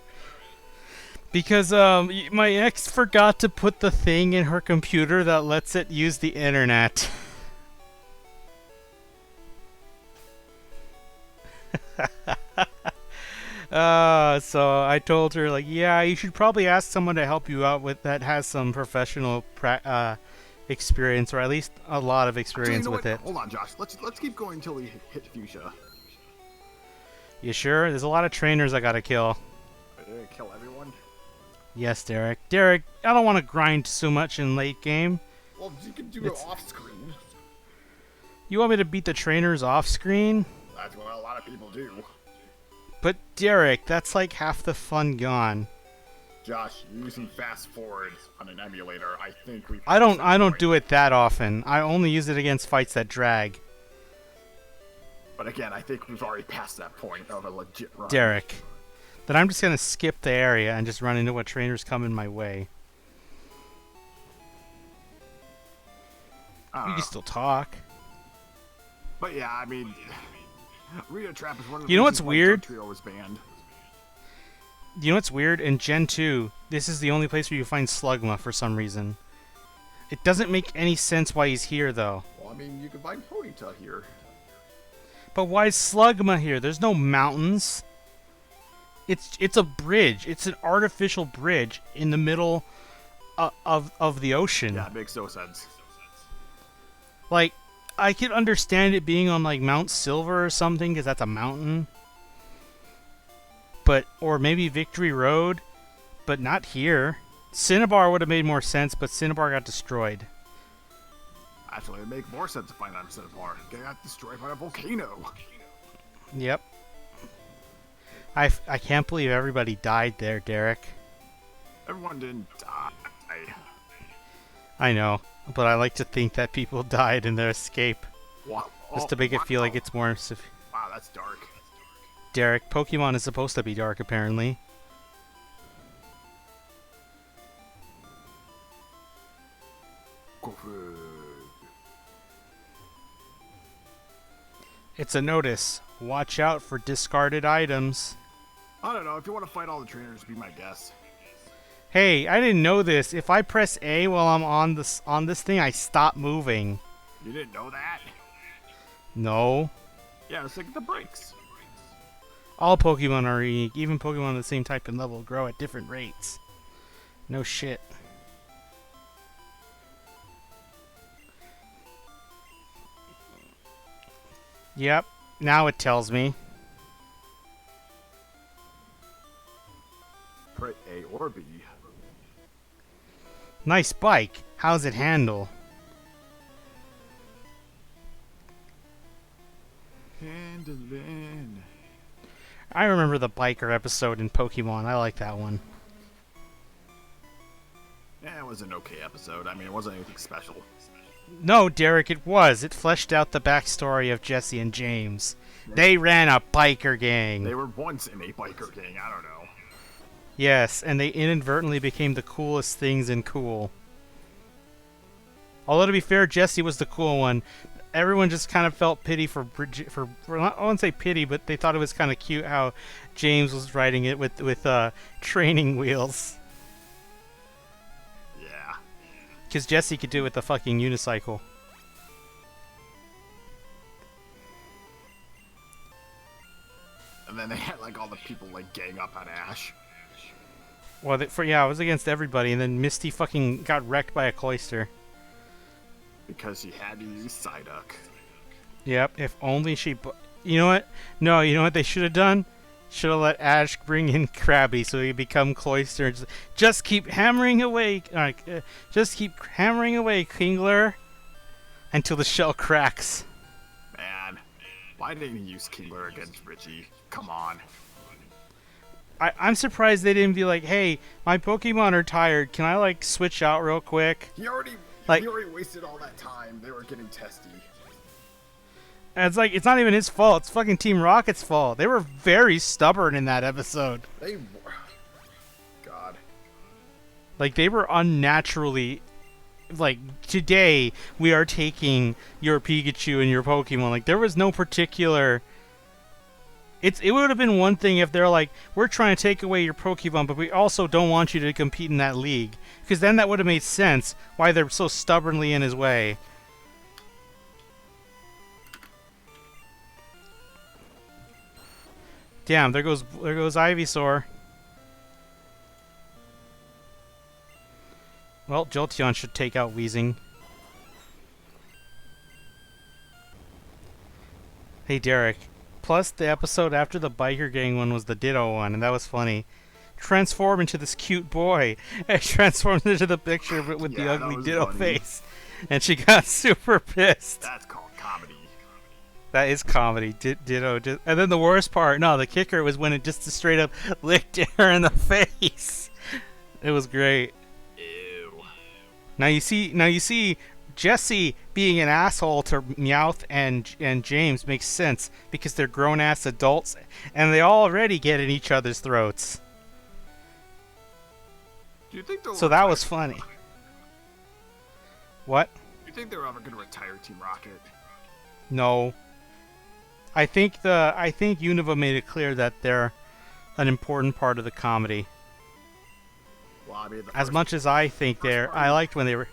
[SPEAKER 1] Because my ex forgot to put the thing in her computer that lets it use the internet. So I told her, like, yeah, you should probably ask someone to help you out with that has some professional experience, or at least a lot of
[SPEAKER 3] Actually, you
[SPEAKER 1] experience
[SPEAKER 3] know
[SPEAKER 1] with
[SPEAKER 3] what?
[SPEAKER 1] it.
[SPEAKER 3] Hold on, Josh. Let's keep going until we hit Fuchsia.
[SPEAKER 1] You sure? There's a lot of trainers I gotta kill.
[SPEAKER 3] Are they gonna kill everyone?
[SPEAKER 1] Yes, Derek. Derek, I don't want to grind so much in late game.
[SPEAKER 3] Well, you can do
[SPEAKER 1] It's-
[SPEAKER 3] it off screen.
[SPEAKER 1] You want me to beat the trainers off screen?
[SPEAKER 3] That's what a lot of people do.
[SPEAKER 1] But Derek, that's like half the fun gone.
[SPEAKER 3] Josh, you're using fast forward on an emulator. I think we.
[SPEAKER 1] I don't do it that often. I only use it against fights that drag.
[SPEAKER 3] But again, I think we've already passed that point of a legit run.
[SPEAKER 1] Derek. Then I'm just gonna skip the area and just run into what trainers come in my way.
[SPEAKER 3] I don't
[SPEAKER 1] You
[SPEAKER 3] know.
[SPEAKER 1] can still talk.
[SPEAKER 3] But yeah, I mean, Rita Trap is one of the
[SPEAKER 1] You know what's
[SPEAKER 3] reasons why
[SPEAKER 1] weird?
[SPEAKER 3] Trio was banned.
[SPEAKER 1] You know what's weird? In Gen 2, this is the only place where you find Slugma for some reason. It doesn't make any sense why he's here, though.
[SPEAKER 3] Well, I mean, you can find Ponyta here.
[SPEAKER 1] But why is Slugma here? There's no mountains. It's a bridge. It's an artificial bridge in the middle of the ocean.
[SPEAKER 3] Yeah, it makes no sense.
[SPEAKER 1] Like, I could understand it being on, like, Mount Silver or something, because that's a mountain. But, or maybe Victory Road, but not here. Cinnabar would have made more sense, but Cinnabar got destroyed.
[SPEAKER 3] Actually, it'd make more sense to find out Cinnabar. They got destroyed by a volcano.
[SPEAKER 1] Yep. I can't believe everybody died there, Derek.
[SPEAKER 3] Everyone didn't die.
[SPEAKER 1] I know, but I like to think that people died in their escape,
[SPEAKER 3] Wow.
[SPEAKER 1] just to make it feel like it's more...
[SPEAKER 3] Wow, that's dark.
[SPEAKER 1] Derek, Pokemon is supposed to be dark, apparently. It's a notice. Watch out for discarded items.
[SPEAKER 3] I don't know. If you want to fight all the trainers, be my guest.
[SPEAKER 1] Hey, I didn't know this. If I press A while I'm on this thing, I stop moving.
[SPEAKER 3] You didn't know that?
[SPEAKER 1] No.
[SPEAKER 3] Yeah, it's like the brakes.
[SPEAKER 1] All Pokemon are unique. Even Pokemon of the same type and level grow at different rates. No shit. Yep. Now it tells me.
[SPEAKER 3] Pray A or B.
[SPEAKER 1] Nice bike. How's it handle?
[SPEAKER 3] Handling.
[SPEAKER 1] I remember the biker episode in Pokemon. I like that one.
[SPEAKER 3] Yeah, it was an okay episode. I mean, it wasn't anything special.
[SPEAKER 1] No, Derek, it was. It fleshed out the backstory of Jesse and James. They ran a biker gang.
[SPEAKER 3] They were once in a biker gang. I don't know.
[SPEAKER 1] Yes, and they inadvertently became the coolest things in cool. Although to be fair, Jesse was the cool one. Everyone just kind of felt pity for I won't say pity, but they thought it was kind of cute how James was riding it with training wheels.
[SPEAKER 3] Yeah.
[SPEAKER 1] Because Jesse could do it with the fucking unicycle.
[SPEAKER 3] And then they had like all the people like gang up on Ash.
[SPEAKER 1] Well, it was against everybody, and then Misty fucking got wrecked by a cloister.
[SPEAKER 3] Because she had to use Psyduck.
[SPEAKER 1] Yep, if only she... You know what? No, you know what they should have done? Should have let Ash bring in Krabby so he could become Cloyster. Just keep hammering away. Just keep hammering away, Kingler. Until the shell cracks.
[SPEAKER 3] Man, why didn't he use Kingler against Richie? Come on.
[SPEAKER 1] I'm surprised they didn't be like, hey, my Pokemon are tired. Can I, like, switch out real quick?
[SPEAKER 3] He already
[SPEAKER 1] Like-
[SPEAKER 3] wasted all that time. They were getting testy.
[SPEAKER 1] And it's like, it's not even his fault. It's fucking Team Rocket's fault. They were very stubborn in that episode.
[SPEAKER 3] They were. God.
[SPEAKER 1] Like, they were unnaturally... Like, today, we are taking your Pikachu and your Pokemon. Like, there was no particular... It would have been one thing if they're like, we're trying to take away your Pokemon, but we also don't want you to compete in that league. Because then that would have made sense why they're so stubbornly in his way. Damn, there goes Ivysaur. Well, Jolteon should take out Weezing. Hey Derek. Plus, the episode after the biker gang one was the Ditto one, and that was funny. Transform into this cute boy. And transformed into the picture with the
[SPEAKER 3] Yeah, that
[SPEAKER 1] ugly
[SPEAKER 3] was
[SPEAKER 1] Ditto
[SPEAKER 3] funny.
[SPEAKER 1] face. And she got super pissed.
[SPEAKER 3] That's called comedy.
[SPEAKER 1] That is comedy. Ditto. And then the worst part, no, the kicker was when it just straight up licked her in the face. It was great.
[SPEAKER 3] Ew.
[SPEAKER 1] Now you see, Jesse being an asshole to Meowth and James makes sense because they're grown ass adults and they already get in each other's throats.
[SPEAKER 3] Do you think they'll
[SPEAKER 1] So that
[SPEAKER 3] retire-
[SPEAKER 1] was funny. What?
[SPEAKER 3] Do you think they're ever gonna retire Team Rocket?
[SPEAKER 1] No. I think Unova made it clear that they're an important part of the comedy.
[SPEAKER 3] Well, I mean,
[SPEAKER 1] As much as I think I liked when they were.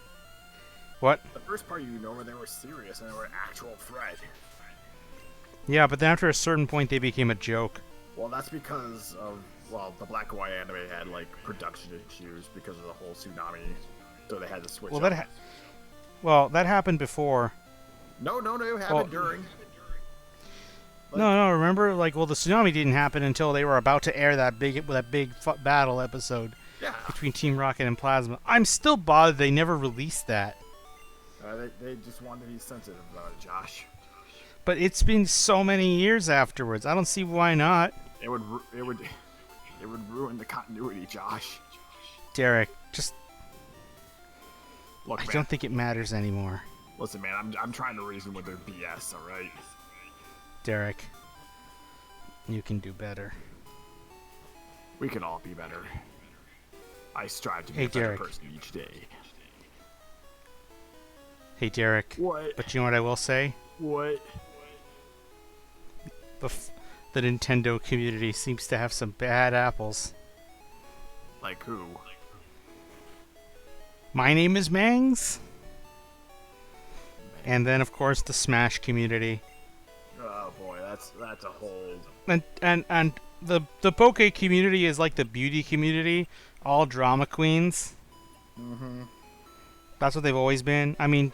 [SPEAKER 1] What?
[SPEAKER 3] The first part, where they were serious and they were an actual threat.
[SPEAKER 1] Yeah, but then after a certain point, they became a joke.
[SPEAKER 3] Well, that's because of the black and white anime had like production issues because of the whole tsunami, so they had to switch.
[SPEAKER 1] Well, that happened before.
[SPEAKER 3] No, it happened
[SPEAKER 1] Well,
[SPEAKER 3] during.
[SPEAKER 1] No, remember, the tsunami didn't happen until they were about to air that big battle episode
[SPEAKER 3] Yeah.
[SPEAKER 1] between Team Rocket and Plasma. I'm still bothered they never released that.
[SPEAKER 3] They just wanted to be sensitive about it, Josh.
[SPEAKER 1] But it's been so many years afterwards. I don't see why not.
[SPEAKER 3] It would ruin the continuity, Josh.
[SPEAKER 1] Derek, just
[SPEAKER 3] Look,
[SPEAKER 1] I
[SPEAKER 3] man.
[SPEAKER 1] don't think it matters anymore.
[SPEAKER 3] Listen, man. I'm trying to reason with their BS. All right.
[SPEAKER 1] Derek, you can do better.
[SPEAKER 3] We can all be better. I strive to be
[SPEAKER 1] Hey,
[SPEAKER 3] a better
[SPEAKER 1] Derek.
[SPEAKER 3] person each day.
[SPEAKER 1] Hey, Derek.
[SPEAKER 3] What?
[SPEAKER 1] But you know what I will say?
[SPEAKER 3] What?
[SPEAKER 1] The Nintendo community seems to have some bad apples.
[SPEAKER 3] Like who?
[SPEAKER 1] My name is Mangs. And then, of course, the Smash community.
[SPEAKER 3] Oh boy, that's a whole.
[SPEAKER 1] And the Poke community is like the beauty community, all drama queens.
[SPEAKER 3] Mm-hmm.
[SPEAKER 1] That's what they've always been. I mean,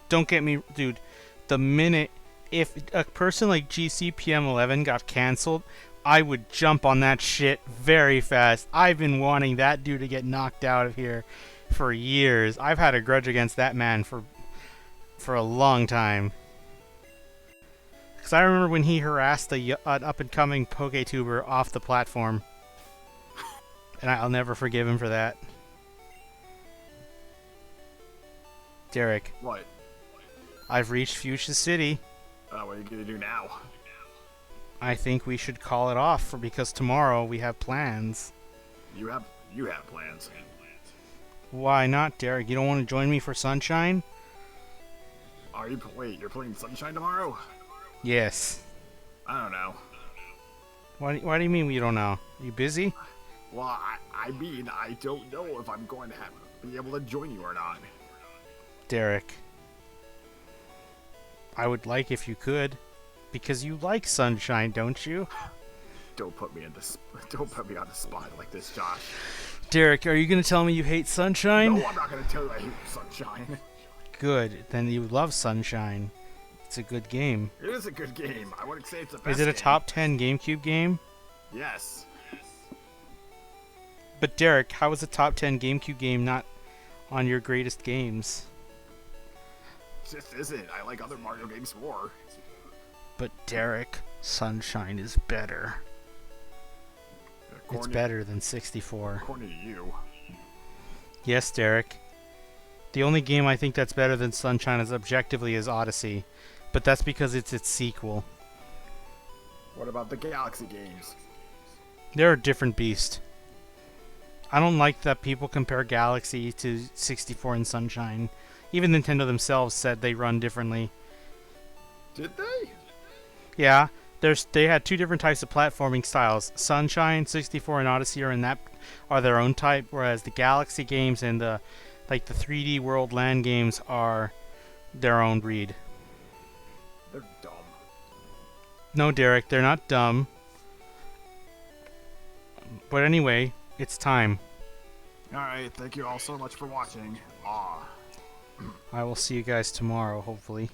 [SPEAKER 1] don't get me, dude. The minute if a person like GCPM11 got canceled, I would jump on that shit very fast. I've been wanting that dude to get knocked out of here for years. I've had a grudge against that man for a long time. Because I remember when he harassed an up-and-coming PokeTuber off the platform. And I'll never forgive him for that. Derek,
[SPEAKER 3] What?
[SPEAKER 1] I've reached Fuchsia City.
[SPEAKER 3] What are you gonna do now?
[SPEAKER 1] I think we should call it off because tomorrow we have plans.
[SPEAKER 3] You have plans.
[SPEAKER 1] Why not, Derek? You don't want to join me for Sunshine?
[SPEAKER 3] Wait, you're playing Sunshine tomorrow?
[SPEAKER 1] Yes.
[SPEAKER 3] I don't know.
[SPEAKER 1] Why do you mean you don't know? You busy?
[SPEAKER 3] Well, I mean, I don't know if I'm going to be able to join you or not.
[SPEAKER 1] Derek. I would like if you could. Because you like Sunshine, don't you?
[SPEAKER 3] Don't put me on the spot like this, Josh.
[SPEAKER 1] Derek, are you going to tell me you hate Sunshine?
[SPEAKER 3] No, I'm not going to tell you I hate Sunshine.
[SPEAKER 1] Good. Then you love Sunshine. It's a good game.
[SPEAKER 3] It is a good game. I wouldn't say it's the best
[SPEAKER 1] Is it a
[SPEAKER 3] game.
[SPEAKER 1] top 10 GameCube game?
[SPEAKER 3] Yes.
[SPEAKER 1] But Derek, how is a top 10 GameCube game not on your greatest games?
[SPEAKER 3] It just isn't. I like other Mario games more.
[SPEAKER 1] But Derek, Sunshine is better. It's
[SPEAKER 3] According-
[SPEAKER 1] better than 64.
[SPEAKER 3] According to you.
[SPEAKER 1] Yes, Derek. The only game I think that's better than Sunshine is objectively is Odyssey. But that's because it's its sequel.
[SPEAKER 3] What about the Galaxy games?
[SPEAKER 1] They're a different beast. I don't like that people compare Galaxy to 64 and Sunshine. Even Nintendo themselves said they run differently.
[SPEAKER 3] Did they?
[SPEAKER 1] Yeah, they had two different types of platforming styles. Sunshine, 64, and Odyssey are their own type, whereas the Galaxy games and the 3D World Land games are their own breed.
[SPEAKER 3] They're dumb.
[SPEAKER 1] No, Derek, they're not dumb. But anyway, it's time.
[SPEAKER 3] Alright, thank you all so much for watching.
[SPEAKER 1] I will see you guys tomorrow, hopefully.